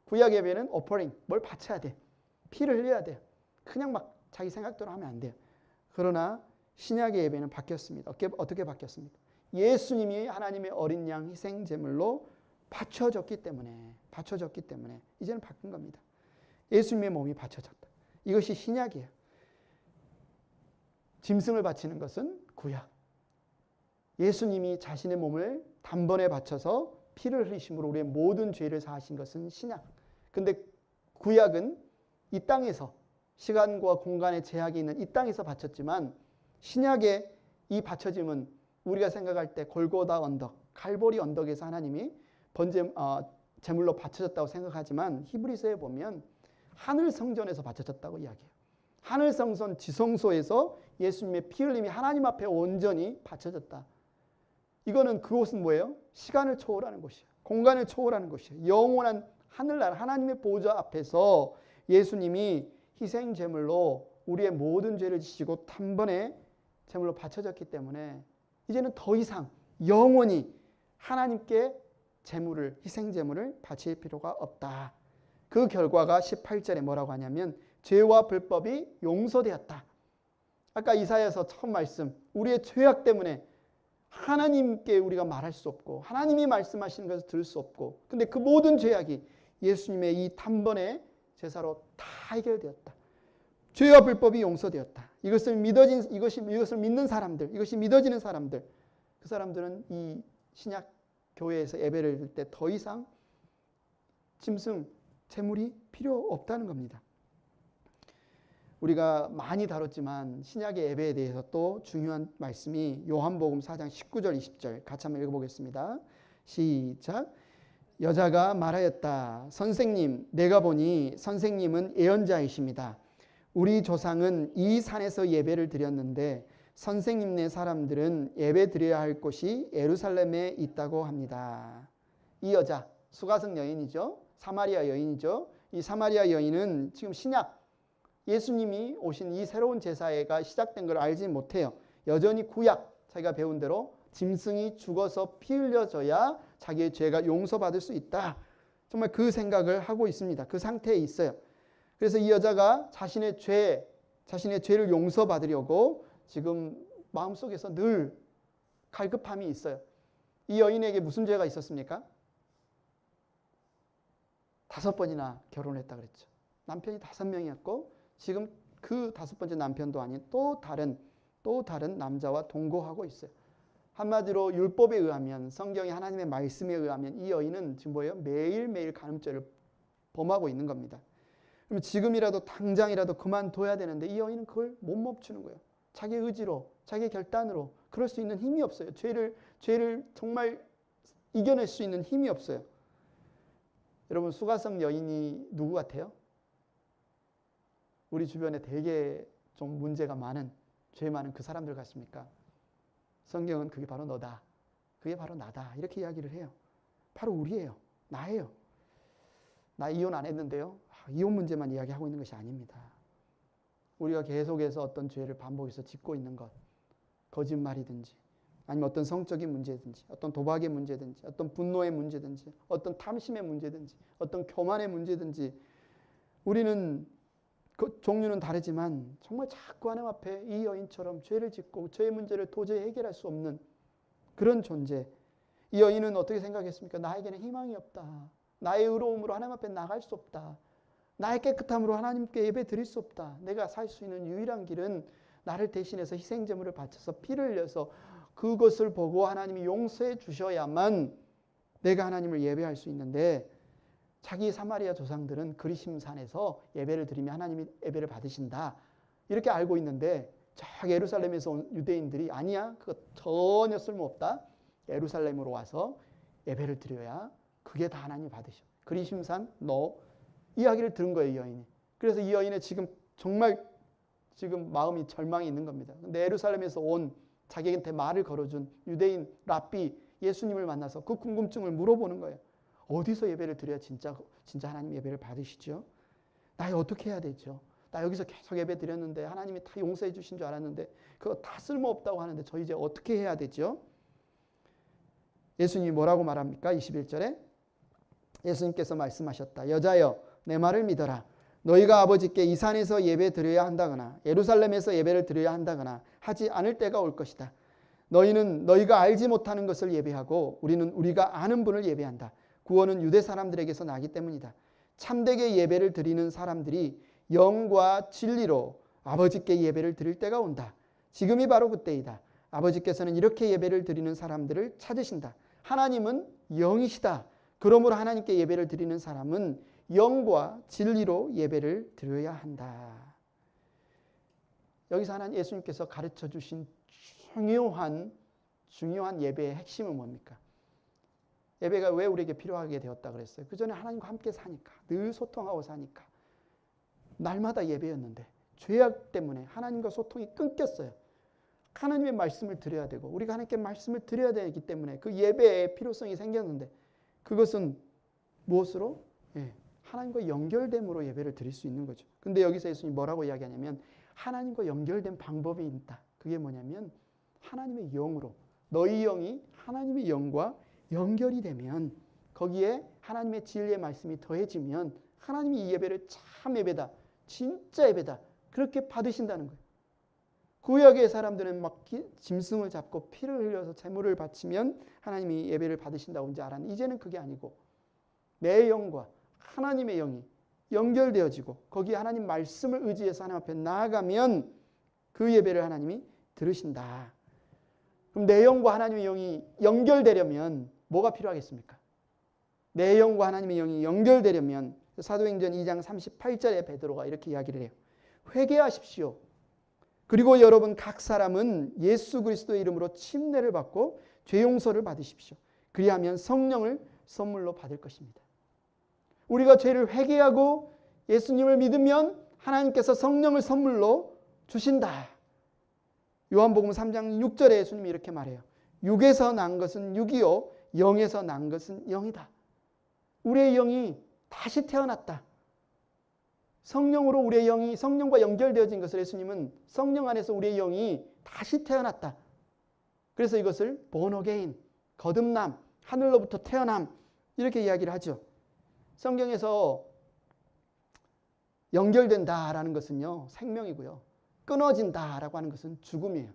구약 예배는 오퍼링, 뭘 바쳐야 돼. 피를 흘려야 돼요. 그냥 막 자기 생각대로 하면 안 돼요. 그러나 신약의 예배는 바뀌었습니다. 어떻게 바뀌었습니까? 예수님이 하나님의 어린 양 희생제물로 바쳐졌기 때문에 이제는 바뀐 겁니다. 예수님의 몸이 바쳐졌다. 이것이 신약이에요. 짐승을 바치는 것은 구약. 예수님이 자신의 몸을 단번에 바쳐서 피를 흘리심으로 우리의 모든 죄를 사하신 것은 신약. 근데 구약은 이 땅에서 시간과 공간의 제약이 있는 이 땅에서 바쳤지만 신약의 이 바쳐짐은 우리가 생각할 때 골고다 언덕, 칼보리 언덕에서 하나님이 제물로 바쳐졌다고 생각하지만 히브리서에 보면 하늘 성전에서 바쳐졌다고 이야기해요. 하늘 성전 지성소에서 예수님의 피 흘림이 하나님 앞에 온전히 바쳐졌다. 이거는 그곳은 뭐예요? 시간을 초월하는 곳이에요. 공간을 초월하는 곳이에요. 영원한 하늘나라 하나님의 보좌 앞에서 예수님이 희생 제물로 우리의 모든 죄를 지시고 단번에 제물로 바쳐졌기 때문에 이제는 더 이상 영원히 하나님께 제물을, 희생 제물을 바칠 필요가 없다. 그 결과가 18절에 뭐라고 하냐면 죄와 불법이 용서되었다. 아까 이사야서 처음 말씀, 우리의 죄악 때문에 하나님께 우리가 말할 수 없고 하나님이 말씀하시는 것을 들을 수 없고, 근데 그 모든 죄악이 예수님의 이 단번에 제사로 다 해결되었다. 죄와 불법이 용서되었다. 이것을 믿는 사람들, 이것이 믿어지는 사람들, 그 사람들은 이 신약 교회에서 예배를 드릴 때 더 이상 짐승, 제물이 필요 없다는 겁니다. 우리가 많이 다뤘지만 신약의 예배에 대해서 또 중요한 말씀이 요한복음 4장 19절 20절 같이 한번 읽어보겠습니다. 시작. 여자가 말하였다. 선생님, 내가 보니 선생님은 예언자이십니다. 우리 조상은 이 산에서 예배를 드렸는데 선생님네 사람들은 예배 드려야 할 곳이 예루살렘에 있다고 합니다. 이 여자, 수가성 여인이죠. 사마리아 여인이죠. 이 사마리아 여인은 지금 신약, 예수님이 오신 이 새로운 제사가 시작된 걸 알지 못해요. 여전히 구약, 자기가 배운 대로 짐승이 죽어서 피 흘려져야 자기의 죄가 용서받을 수 있다. 정말 그 생각을 하고 있습니다. 그 상태에 있어요. 그래서 이 여자가 자신의 죄를 용서받으려고 지금 마음속에서 늘 갈급함이 있어요. 이 여인에게 무슨 죄가 있었습니까? 5번이나 결혼했다 그랬죠. 남편이 5명이었고 지금 그 5번째 남편도 아닌 또 다른 남자와 동거하고 있어요. 한마디로 율법에 의하면, 성경의 하나님의 말씀에 의하면 이 여인은 지금 뭐예요? 매일매일 간음죄를 범하고 있는 겁니다. 그럼 지금이라도 당장이라도 그만둬야 되는데 이 여인은 그걸 못 멈추는 거예요. 자기 의지로, 자기 결단으로 그럴 수 있는 힘이 없어요. 죄를 죄를 정말 이겨낼 수 있는 힘이 없어요. 여러분, 수가성 여인이 누구 같아요? 우리 주변에 되게 좀 문제가 많은, 죄 많은 그 사람들 같습니까? 성경은 그게 바로 너다, 그게 바로 나다, 이렇게 이야기를 해요. 바로 우리예요. 나예요. 나 이혼 안 했는데요, 이혼 문제만 이야기하고 있는 것이 아닙니다. 우리가 계속해서 어떤 죄를 반복해서 짓고 있는 것, 거짓말이든지 아니면 어떤 성적인 문제든지 어떤 도박의 문제든지 어떤 분노의 문제든지 어떤 탐심의 문제든지 어떤 교만의 문제든지, 우리는 그 종류는 다르지만 정말 자꾸 하나님 앞에 이 여인처럼 죄를 짓고 죄의 문제를 도저히 해결할 수 없는 그런 존재. 이 여인은 어떻게 생각했습니까? 나에게는 희망이 없다. 나의 의로움으로 하나님 앞에 나갈 수 없다. 나의 깨끗함으로 하나님께 예배 드릴 수 없다. 내가 살 수 있는 유일한 길은 나를 대신해서 희생제물을 바쳐서 피를 흘려서 그것을 보고 하나님이 용서해 주셔야만 내가 하나님을 예배할 수 있는데, 자기 사마리아 조상들은 그리심산에서 예배를 드리면 하나님이 예배를 받으신다, 이렇게 알고 있는데, 저 예루살렘에서 온 유대인들이 아니야, 그거 전혀 쓸모없다, 예루살렘으로 와서 예배를 드려야 그게 다 하나님이 받으셔. 그리심산 너 이야기를 들은 거예요, 이 여인이. 그래서 이 여인의 지금 정말 지금 마음이 절망이 있는 겁니다. 근데 예루살렘에서 온 자기한테 말을 걸어준 유대인 랍비 예수님을 만나서 그 궁금증을 물어보는 거예요. 어디서 예배를 드려야 진짜 하나님 예배를 받으시죠? 나 어떻게 해야 되죠? 나 여기서 계속 예배 드렸는데 하나님이 다 용서해 주신 줄 알았는데 그거 다 쓸모없다고 하는데 저 이제 어떻게 해야 되죠? 예수님이 뭐라고 말합니까? 21절에 예수님께서 말씀하셨다. 여자여, 내 말을 믿어라. 너희가 아버지께 이 산에서 예배 드려야 한다거나 예루살렘에서 예배를 드려야 한다거나 하지 않을 때가 올 것이다. 너희는 너희가 알지 못하는 것을 예배하고 우리는 우리가 아는 분을 예배한다. 구원은 유대 사람들에게서 나기 때문이다. 참되게 예배를 드리는 사람들이 영과 진리로 아버지께 예배를 드릴 때가 온다. 지금이 바로 그때이다. 아버지께서는 이렇게 예배를 드리는 사람들을 찾으신다. 하나님은 영이시다. 그러므로 하나님께 예배를 드리는 사람은 영과 진리로 예배를 드려야 한다. 여기서 하나님 예수님께서 가르쳐 주신 중요한 예배의 핵심은 뭡니까? 예배가 왜 우리에게 필요하게 되었다 그랬어요? 그 전에 하나님과 함께 사니까, 늘 소통하고 사니까. 날마다 예배였는데 죄악 때문에 하나님과 소통이 끊겼어요. 하나님의 말씀을 드려야 되고 우리가 하나님께 말씀을 드려야 되기 때문에 그 예배의 필요성이 생겼는데, 그것은 무엇으로? 하나님과 연결됨으로 예배를 드릴 수 있는 거죠. 근데 여기서 예수님이 뭐라고 이야기하냐면 하나님과 연결된 방법이 있다. 그게 뭐냐면 하나님의 영으로, 너희 영이 하나님의 영과 연결이 되면 거기에 하나님의 진리의 말씀이 더해지면 하나님이 이 예배를 참 예배다, 진짜 예배다, 그렇게 받으신다는 거예요. 구약의 사람들은 막 짐승을 잡고 피를 흘려서 제물을 바치면 하나님이 예배를 받으신다고 이제 알았는데, 이제는 그게 아니고 내 영과 하나님의 영이 연결되어지고 거기에 하나님 말씀을 의지해서 하나님 앞에 나아가면 그 예배를 하나님이 들으신다. 그럼 내 영과 하나님의 영이 연결되려면 뭐가 필요하겠습니까? 내 영과 하나님의 영이 연결되려면 사도행전 2장 38절에 베드로가 이렇게 이야기를 해요. 회개하십시오. 그리고 여러분 각 사람은 예수 그리스도의 이름으로 침례를 받고 죄 용서를 받으십시오. 그리하면 성령을 선물로 받을 것입니다. 우리가 죄를 회개하고 예수님을 믿으면 하나님께서 성령을 선물로 주신다. 요한복음 3장 6절에 예수님이 이렇게 말해요. 육에서 난 것은 육이요 영에서 난 것은 영이다. 우리의 영이 다시 태어났다. 성령으로 우리의 영이 성령과 연결되어진 것을 예수님은 성령 안에서 우리의 영이 다시 태어났다. 그래서 이것을 born again, 거듭남, 하늘로부터 태어남 이렇게 이야기를 하죠. 성경에서 연결된다라는 것은요 생명이고요, 끊어진다라고 하는 것은 죽음이에요.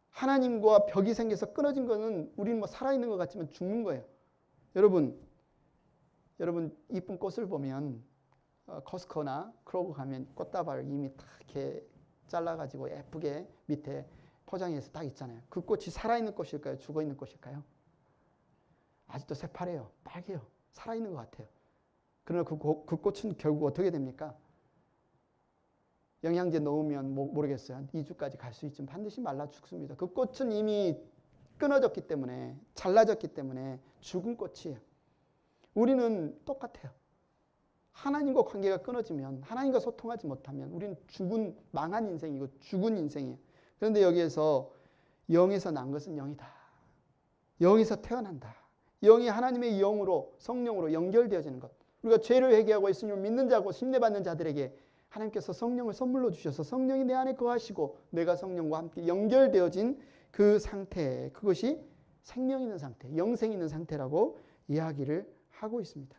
하나님과 벽이 생겨서 끊어진 것은 우리는 뭐 살아있는 것 같지만 죽는 거예요. 여러분 이쁜 꽃을 보면 코스코나 크로그 가면 꽃다발 이미 딱 이렇게 잘라가지고 예쁘게 밑에 포장해서 딱 있잖아요. 그 꽃이 살아있는 꽃일까요? 죽어있는 꽃일까요? 아직도 새파래요. 빨개요. 살아있는 것 같아요. 그러나 그 꽃은 결국 어떻게 됩니까? 영양제 넣으면 모르겠어요. 한 2주까지 갈 수 있지만 반드시 말라 죽습니다. 그 꽃은 이미 끊어졌기 때문에, 잘라졌기 때문에 죽은 꽃이에요. 우리는 똑같아요. 하나님과 관계가 끊어지면, 하나님과 소통하지 못하면 우리는 죽은, 망한 인생이고 죽은 인생이에요. 그런데 여기에서 영에서 난 것은 영이다. 영에서 태어난다. 영이 하나님의 영으로, 성령으로 연결되어지는 것. 우리가 죄를 회개하고 예수님을 믿는 자고 심례받는 자들에게 하나님께서 성령을 선물로 주셔서 성령이 내 안에 거하시고 내가 성령과 함께 연결되어진 그 상태, 그것이 생명 있는 상태, 영생 있는 상태라고 이야기를 하고 있습니다.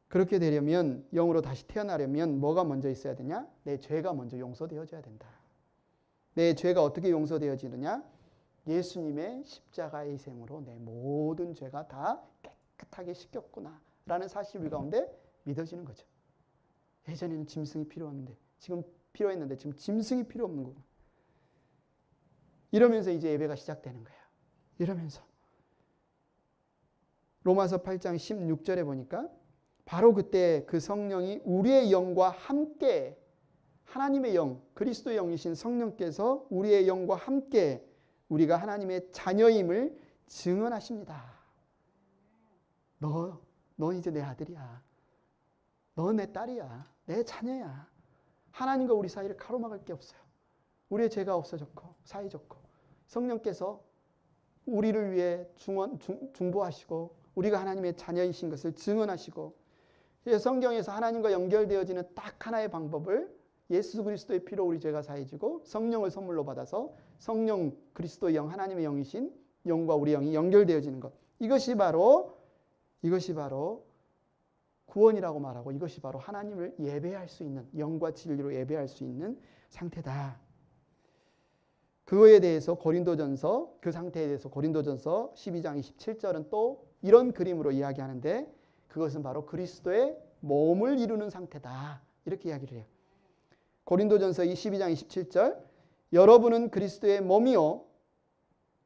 그렇게 되려면, 영으로 다시 태어나려면 뭐가 먼저 있어야 되냐? 내 죄가 먼저 용서되어져야 된다. 내 죄가 어떻게 용서되어지느냐? 예수님의 십자가의 희생으로 내 모든 죄가 다 깨끗하게 씻겼구나 라는 사실 우리 가운데 믿어지는 거죠. 예전에는 짐승이 필요했는데, 지금 필요했는데 지금 짐승이 필요 없는 거고. 이러면서 이제 예배가 시작되는 거예요. 이러면서 로마서 8장 16절에 보니까 바로 그때 그 성령이 우리의 영과 함께, 하나님의 영, 그리스도의 영이신 성령께서 우리의 영과 함께 우리가 하나님의 자녀임을 증언하십니다. 너 이제 내 아들이야. 너 내 딸이야. 내 자녀야. 하나님과 우리 사이를 가로막을 게 없어요. 우리의 죄가 없어졌고 사해졌고 성령께서 우리를 위해 중보하시고 우리가 하나님의 자녀이신 것을 증언하시고, 성경에서 하나님과 연결되어지는 딱 하나의 방법을 예수 그리스도의 피로 우리 죄가 사해지고 성령을 선물로 받아서 성령, 그리스도의 영, 하나님의 영이신 영과 우리 영이 연결되어지는 것. 이것이 바로 구원이라고 말하고, 이것이 바로 하나님을 예배할 수 있는, 영과 진리로 예배할 수 있는 상태다. 그거에 대해서 고린도전서, 그 상태에 대해서 고린도전서 12장 27절은 또 이런 그림으로 이야기하는데, 그것은 바로 그리스도의 몸을 이루는 상태다. 이렇게 이야기를 해요. 고린도전서 12장 27절, 여러분은 그리스도의 몸이요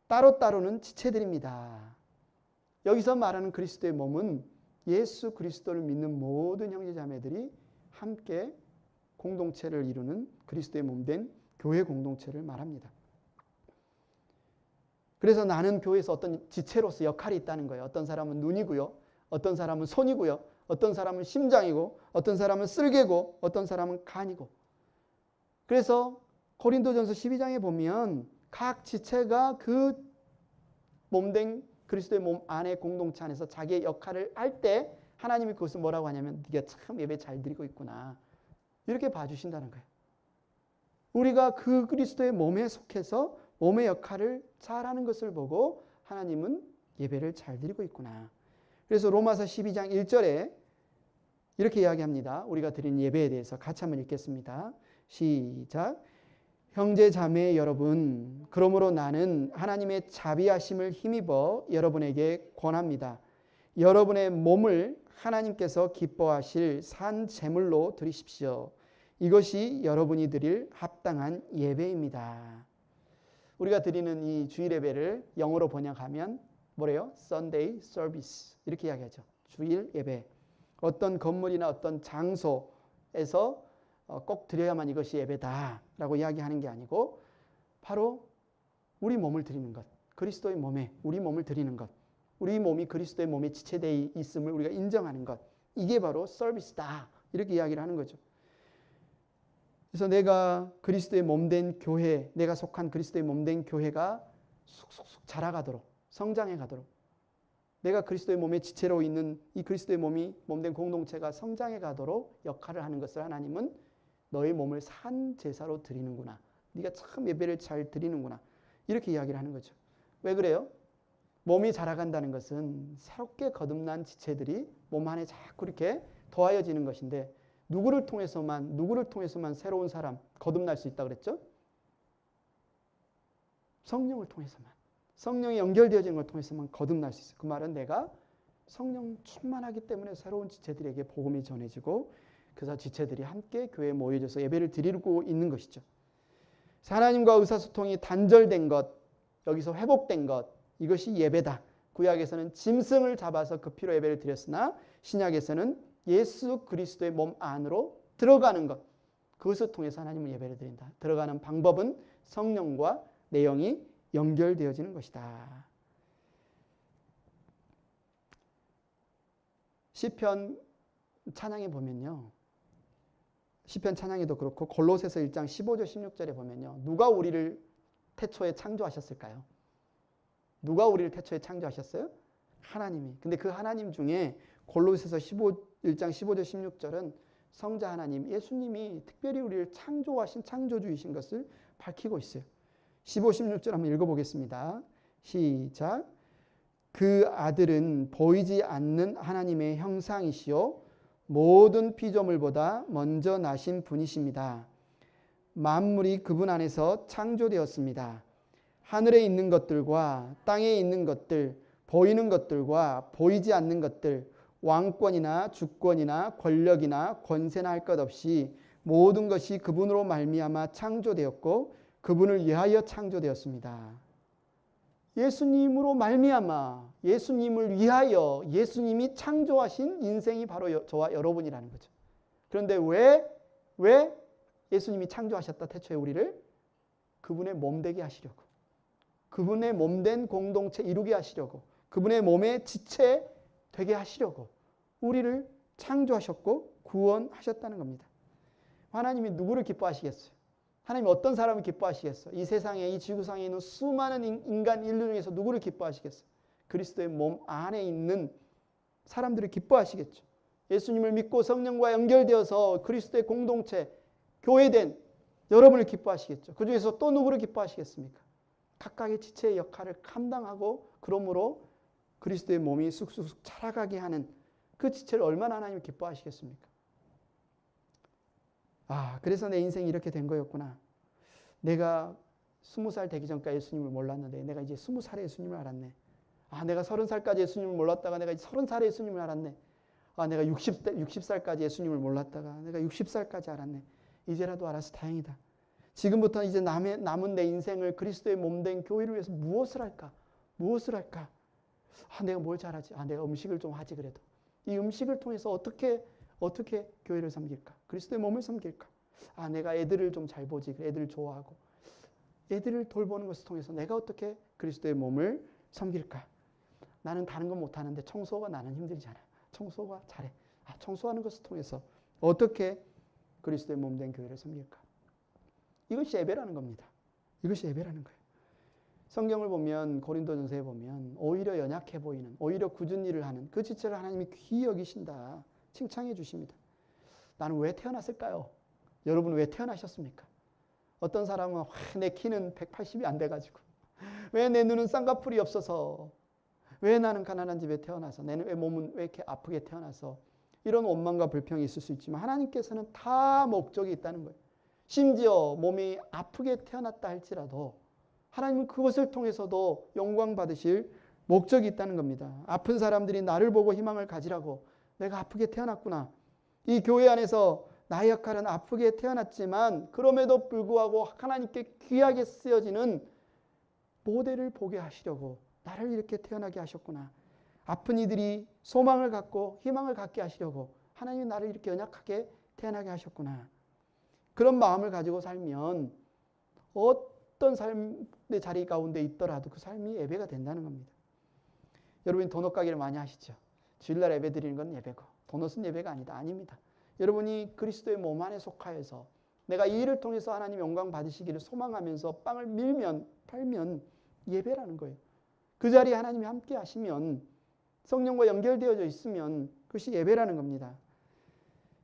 따로따로는 지체들입니다. 여기서 말하는 그리스도의 몸은 예수 그리스도를 믿는 모든 형제자매들이 함께 공동체를 이루는 그리스도의 몸된 교회 공동체를 말합니다. 그래서 나는 교회에서 어떤 지체로서 역할이 있다는 거예요. 어떤 사람은 눈이고요, 어떤 사람은 손이고요, 어떤 사람은 심장이고, 어떤 사람은 쓸개고, 어떤 사람은 간이고. 그래서 고린도전서 12장에 보면 각 지체가 그 몸된 그리스도의 몸 안에, 공동체 안에서 자기의 역할을 할 때 하나님이 그것을 뭐라고 하냐면, 네가 참 예배 잘 드리고 있구나, 이렇게 봐주신다는 거예요. 우리가 그 그리스도의 몸에 속해서 몸의 역할을 잘하는 것을 보고 하나님은 예배를 잘 드리고 있구나. 그래서 로마서 12장 1절에 이렇게 이야기합니다. 우리가 드리는 예배에 대해서 같이 한번 읽겠습니다. 시작. 형제 자매 여러분, 그러므로 나는 하나님의 자비하심을 힘입어 여러분에게 권합니다. 여러분의 몸을 하나님께서 기뻐하실 산 제물로 드리십시오. 이것이 여러분이 드릴 합당한 예배입니다. 우리가 드리는 이 주일 예배를 영어로 번역하면 뭐래요? Sunday service, 이렇게 이야기하죠. 주일 예배. 어떤 건물이나 어떤 장소에서 꼭 드려야만 이것이 예배다라고 이야기하는 게 아니고, 바로 우리 몸을 드리는 것, 그리스도의 몸에 우리 몸을 드리는 것, 우리 몸이 그리스도의 몸에 지체되어 있음을 우리가 인정하는 것, 이게 바로 서비스다, 이렇게 이야기를 하는 거죠. 그래서 내가 그리스도의 몸된 교회, 내가 속한 그리스도의 몸된 교회가 쑥쑥쑥 자라가도록, 성장해 가도록, 내가 그리스도의 몸의 지체로 있는 이 그리스도의 몸이 몸된 공동체가 성장해 가도록 역할을 하는 것을 하나님은 너의 몸을 산 제사로 드리는구나, 네가 참 예배를 잘 드리는구나, 이렇게 이야기를 하는 거죠. 왜 그래요? 몸이 자라간다는 것은 새롭게 거듭난 지체들이 몸 안에 자꾸 이렇게 더하여지는 것인데, 누구를 통해서만 새로운 사람 거듭날 수 있다고 그랬죠? 성령을 통해서만, 성령이 연결되어지는 걸 통해서만 거듭날 수 있어요. 그 말은 내가 성령 충만하기 때문에 새로운 지체들에게 복음이 전해지고, 그래서 지체들이 함께 교회에 모여져서 예배를 드리고 있는 것이죠. 하나님과 의사소통이 단절된 것, 여기서 회복된 것, 이것이 예배다. 구약에서는 짐승을 잡아서 그 피로 예배를 드렸으나 신약에서는 예수 그리스도의 몸 안으로 들어가는 것, 그것을 통해서 하나님을 예배를 드린다. 들어가는 방법은 성령과 내 영이 연결되어지는 것이다. 시편 찬양에 보면요. 시편 찬양에도 그렇고 골로새서 1장 15절 16절에 보면요. 누가 우리를 태초에 창조하셨을까요? 누가 우리를 태초에 창조하셨어요? 하나님이. 근데 그 하나님 중에 골로새서 1장 15절 16절은 성자 하나님, 예수님이 특별히 우리를 창조하신 창조주이신 것을 밝히고 있어요. 15, 16절 한번 읽어보겠습니다. 시작. 그 아들은 보이지 않는 하나님의 형상이시요 모든 피조물보다 먼저 나신 분이십니다. 만물이 그분 안에서 창조되었습니다. 하늘에 있는 것들과 땅에 있는 것들, 보이는 것들과 보이지 않는 것들, 왕권이나 주권이나 권력이나 권세나 할 것 없이 모든 것이 그분으로 말미암아 창조되었고 그분을 위하여 창조되었습니다. 예수님으로 말미암아 예수님을 위하여 예수님이 창조하신 인생이 바로 저와 여러분이라는 거죠. 그런데 왜 예수님이 창조하셨다 태초에 우리를? 그분의 몸 되게 하시려고, 그분의 몸된 공동체 이루게 하시려고, 그분의 몸의 지체 되게 하시려고 우리를 창조하셨고 구원하셨다는 겁니다. 하나님이 누구를 기뻐하시겠어요? 하나님이 어떤 사람을 기뻐하시겠어요? 이 세상에, 이 지구상에 있는 수많은 인간 인류 중에서 누구를 기뻐하시겠어요? 그리스도의 몸 안에 있는 사람들을 기뻐하시겠죠. 예수님을 믿고 성령과 연결되어서 그리스도의 공동체, 교회된 여러분을 기뻐하시겠죠. 그 중에서 또 누구를 기뻐하시겠습니까? 각각의 지체의 역할을 감당하고 그러므로 그리스도의 몸이 쑥쑥 자라가게 하는 그 지체를 얼마나 하나님이 기뻐하시겠습니까? 그래서 내 인생이 이렇게 된 거였구나. 내가 20살 되기 전까지 예수님을 몰랐는데 내가 이제 20살에 예수님을 알았네. 내가 30살까지 예수님을 몰랐다가 내가 이제 30살에 예수님을 알았네. 내가 60살까지 예수님을 몰랐다가 내가 60살까지 알았네. 이제라도 알아서 다행이다. 지금부터 이제 남은 내 인생을 그리스도의 몸된 교회를 위해서 무엇을 할까? 무엇을 할까? 내가 뭘 잘하지? 내가 음식을 좀 하지 그래도. 이 음식을 통해서 어떻게 교회를 섬길까? 그리스도의 몸을 섬길까? 내가 애들을 좀 잘 보지. 애들을 좋아하고. 애들을 돌보는 것을 통해서 내가 어떻게 그리스도의 몸을 섬길까? 나는 다른 건 못하는데 청소가 나는 힘들잖아. 청소가 잘해. 청소하는 것을 통해서 어떻게 그리스도의 몸된 교회를 섬길까? 이것이 예배라는 겁니다. 이것이 예배라는 거예요. 성경을 보면 고린도전서에 보면 오히려 연약해 보이는, 오히려 굳은 일을 하는 그 지체를 하나님이 귀히 여기신다. 칭찬해 주십니다. 나는 왜 태어났을까요? 여러분 왜 태어나셨습니까? 어떤 사람은 내 키는 180이 안 돼가지고, 왜 내 눈은 쌍꺼풀이 없어서, 왜 나는 가난한 집에 태어나서, 내 몸은 왜 이렇게 아프게 태어나서, 이런 원망과 불평이 있을 수 있지만 하나님께서는 다 목적이 있다는 거예요. 심지어 몸이 아프게 태어났다 할지라도 하나님은 그것을 통해서도 영광 받으실 목적이 있다는 겁니다. 아픈 사람들이 나를 보고 희망을 가지라고, 내가 아프게 태어났구나. 이 교회 안에서 나의 역할은 아프게 태어났지만 그럼에도 불구하고 하나님께 귀하게 쓰여지는 모델을 보게 하시려고 나를 이렇게 태어나게 하셨구나. 아픈 이들이 소망을 갖고 희망을 갖게 하시려고 하나님이 나를 이렇게 연약하게 태어나게 하셨구나. 그런 마음을 가지고 살면 어떤 삶의 자리 가운데 있더라도 그 삶이 예배가 된다는 겁니다. 여러분이 도넛 가게를 많이 하시죠. 주일날 예배 드리는 건 예배고 도넛은 예배가 아니다. 아닙니다. 여러분이 그리스도의 몸 안에 속하여서 내가 이 일을 통해서 하나님 영광 받으시기를 소망하면서 빵을 팔면 예배라는 거예요. 그 자리에 하나님이 함께 하시면, 성령과 연결되어져 있으면 그것이 예배라는 겁니다.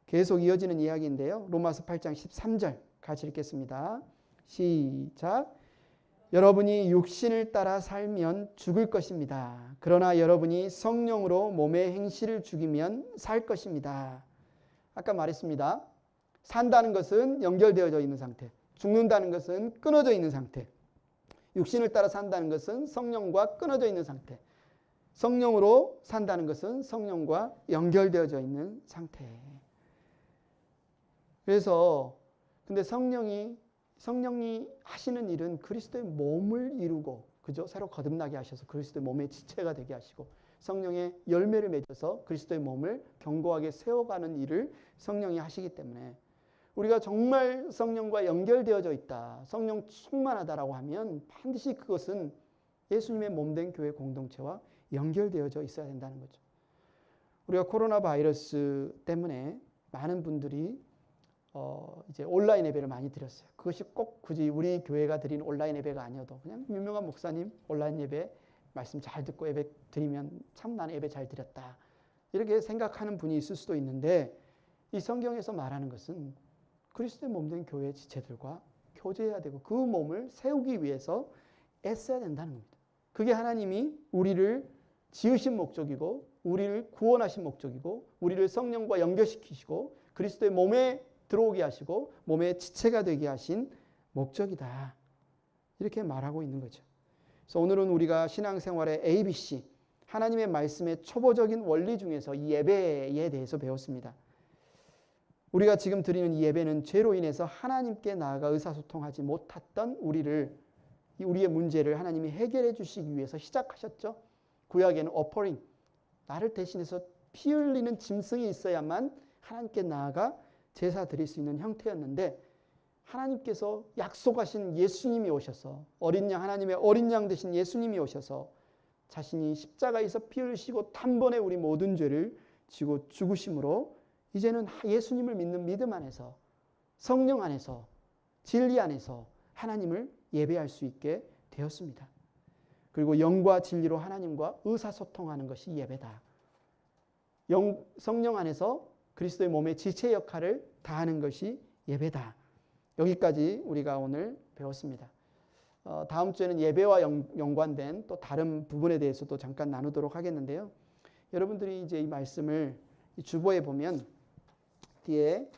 계속 이어지는 이야기인데요. 로마서 8장 13절 같이 읽겠습니다. 시작. 여러분이 육신을 따라 살면 죽을 것입니다. 그러나 여러분이 성령으로 몸의 행실을 죽이면 살 것입니다. 아까 말했습니다. 산다는 것은 연결되어져 있는 상태, 죽는다는 것은 끊어져 있는 상태, 육신을 따라 산다는 것은 성령과 끊어져 있는 상태, 성령으로 산다는 것은 성령과 연결되어져 있는 상태. 그래서 근데 성령이 하시는 일은 그리스도의 몸을 이루고, 그죠? 새로 거듭나게 하셔서 그리스도의 몸의 지체가 되게 하시고, 성령의 열매를 맺어서 그리스도의 몸을 견고하게 세워가는 일을 성령이 하시기 때문에 우리가 정말 성령과 연결되어져 있다, 성령 충만하다라고 하면 반드시 그것은 예수님의 몸된 교회 공동체와 연결되어져 있어야 된다는 거죠. 우리가 코로나 바이러스 때문에 많은 분들이 이제 온라인 예배를 많이 드렸어요. 그것이 꼭 굳이 우리 교회가 드린 온라인 예배가 아니어도 그냥 유명한 목사님 온라인 예배 말씀 잘 듣고 예배 드리면 참 나는 예배 잘 드렸다, 이렇게 생각하는 분이 있을 수도 있는데, 이 성경에서 말하는 것은 그리스도의 몸된 교회 지체들과 교제해야 되고 그 몸을 세우기 위해서 애써야 된다는 겁니다. 그게 하나님이 우리를 지으신 목적이고 우리를 구원하신 목적이고 우리를 성령과 연결시키시고 그리스도의 몸에 들어오게 하시고 몸의 지체가 되게 하신 목적이다, 이렇게 말하고 있는 거죠. 그래서 오늘은 우리가 신앙생활의 ABC, 하나님의 말씀의 초보적인 원리 중에서 이 예배에 대해서 배웠습니다. 우리가 지금 드리는 이 예배는 죄로 인해서 하나님께 나아가 의사소통하지 못했던 우리의 문제를 하나님이 해결해 주시기 위해서 시작하셨죠. 구약에는 offering, 나를 대신해서 피 흘리는 짐승이 있어야만 하나님께 나아가 제사 드릴 수 있는 형태였는데, 하나님께서 약속하신 예수님이 오셔서 하나님의 어린 양 되신 예수님이 오셔서 자신이 십자가에서 피 흘리시고 단번에 우리 모든 죄를 지고 죽으심으로 이제는 예수님을 믿는 믿음 안에서 성령 안에서 진리 안에서 하나님을 예배할 수 있게 되었습니다. 그리고 영과 진리로 하나님과 의사소통하는 것이 예배다. 성령 안에서 그리스도의 몸의 지체 역할을 다하는 것이 예배다. 여기까지 우리가 오늘 배웠습니다. 다음 주에는 예배와 연관된 또 다른 부분에 대해서도 잠깐 나누도록 하겠는데요. 여러분들이 이제 이 말씀을 주보에 보면 뒤에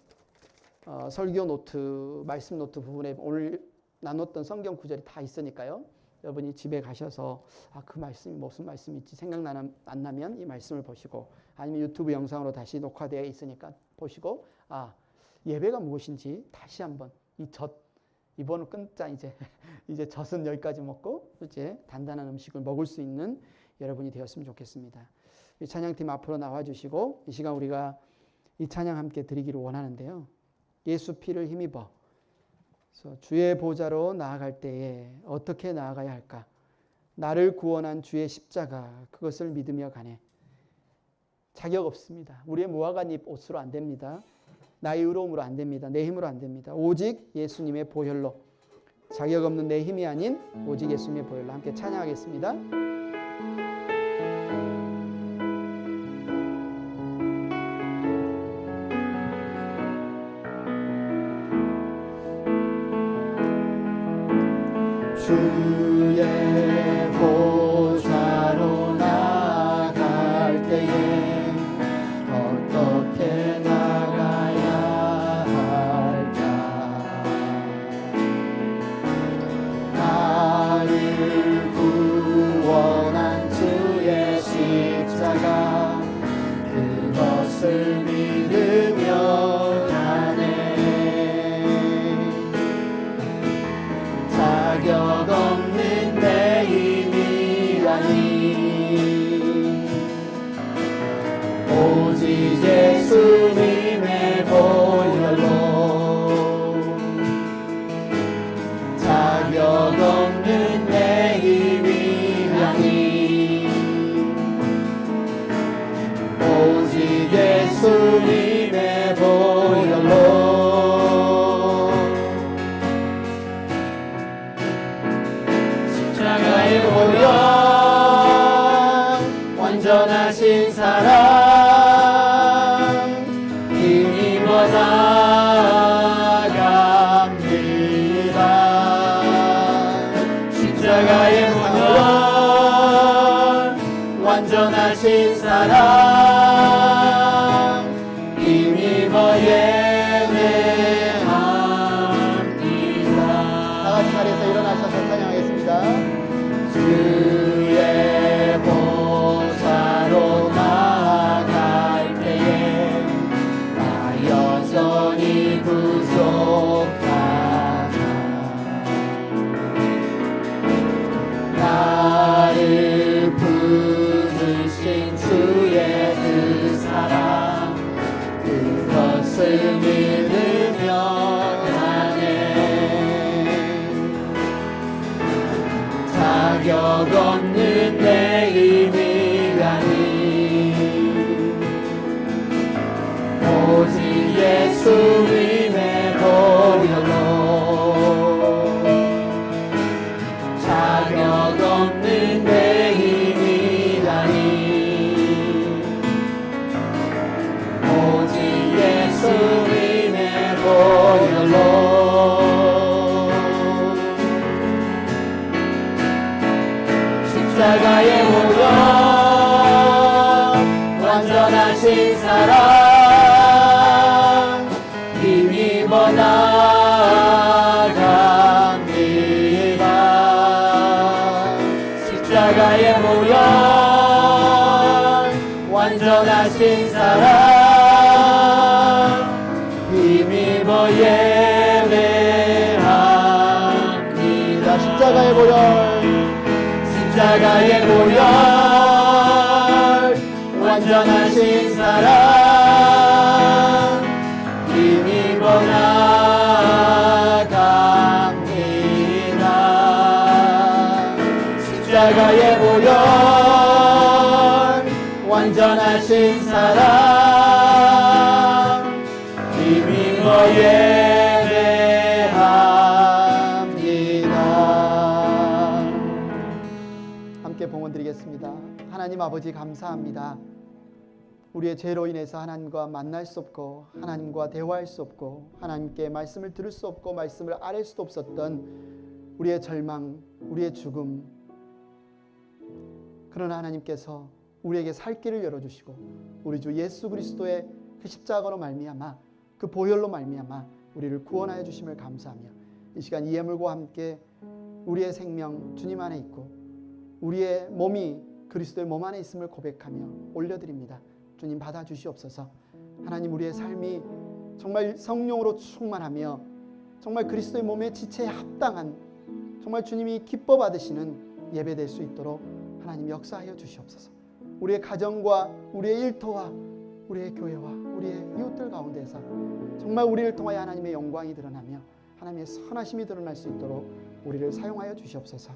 설교 노트, 말씀 노트 부분에 오늘 나눴던 성경 구절이 다 있으니까요. 여러분이 집에 가셔서 그 말씀이 무슨 말씀인지 안 나면 이 말씀을 보시고, 아니면 유튜브 영상으로 다시 녹화되어 있으니까 보시고, 예배가 무엇인지 다시 한번 이번을 끊자. 이제 젖은 여기까지 먹고 이제 단단한 음식을 먹을 수 있는 여러분이 되었으면 좋겠습니다. 이 찬양팀 앞으로 나와주시고 이 시간 우리가 이 찬양 함께 드리기를 원하는데요. 예수 피를 힘입어 그래서 주의 보좌로 나아갈 때에 어떻게 나아가야 할까? 나를 구원한 주의 십자가, 그것을 믿으며 가네. 자격 없습니다. 우리의 무화과 잎 옷으로 안 됩니다. 나의 의로움으로 안 됩니다. 내 힘으로 안 됩니다. 오직 예수님의 보혈로, 자격 없는 내 힘이 아닌 오직 예수님의 보혈로 함께 찬양하겠습니다. 주의 보좌로 나아갈 때에 어떻게 나가야 할까? 나를 구원한 주의 십자가, 그것을 믿으며 가네. 자격 없는 내 힘이 아닌 오직 예수님의 보혈로, 자격 없는 내 힘이 아닌 오직 예수님의 보혈로, 십자가의 보혈, 완전하신 사랑, 힘입어 나갑니다. 십자가의 보혈, 완전하신 사랑, 힘입어 예배합니다. 다같이 자리에서 일어나셔서 찬양하겠습니다. 주의 보좌로 나아갈 때에 나 여전히 부족하다. 나를 부르신 주의 그 사랑, 그것을 믿으며 없는 내 힘이라니 오직 예수님의 보혈로 자격 없는 내 힘이라니 오직 예수님의 보혈로 십자가의 보혈 완전하신 사랑 힘입어 나아갑니다. 십자가의 보혈 완전하신 사랑 힘입어 예배합니다. 십자가의 보혈 십자가의 보혈 완전하신 사랑 힘입어 나아갑니다. 십자가의 보혈 완전하신 사랑 힘입어 예배합니다. 함께 봉헌드리겠습니다. 하나님 아버지 감사합니다. 우리의 죄로 인해서 하나님과 만날 수 없고 하나님과 대화할 수 없고 하나님께 말씀을 들을 수 없고 말씀을 아뢰 수도 없었던 우리의 절망, 우리의 죽음, 그러나 하나님께서 우리에게 살 길을 열어주시고 우리 주 예수 그리스도의 그 십자가로 말미암아 그 보혈로 말미암아 우리를 구원하여 주심을 감사하며 이 시간 이 예물과 함께 우리의 생명 주님 안에 있고 우리의 몸이 그리스도의 몸 안에 있음을 고백하며 올려드립니다. 주님 받아주시옵소서. 하나님 우리의 삶이 정말 성령으로 충만하며 정말 그리스도의 몸의 지체에 합당한 정말 주님이 기뻐 받으시는 예배될 수 있도록 하나님 역사하여 주시옵소서. 우리의 가정과 우리의 일터와 우리의 교회와 우리의 이웃들 가운데서 정말 우리를 통하여 하나님의 영광이 드러나며 하나님의 선하심이 드러날 수 있도록 우리를 사용하여 주시옵소서.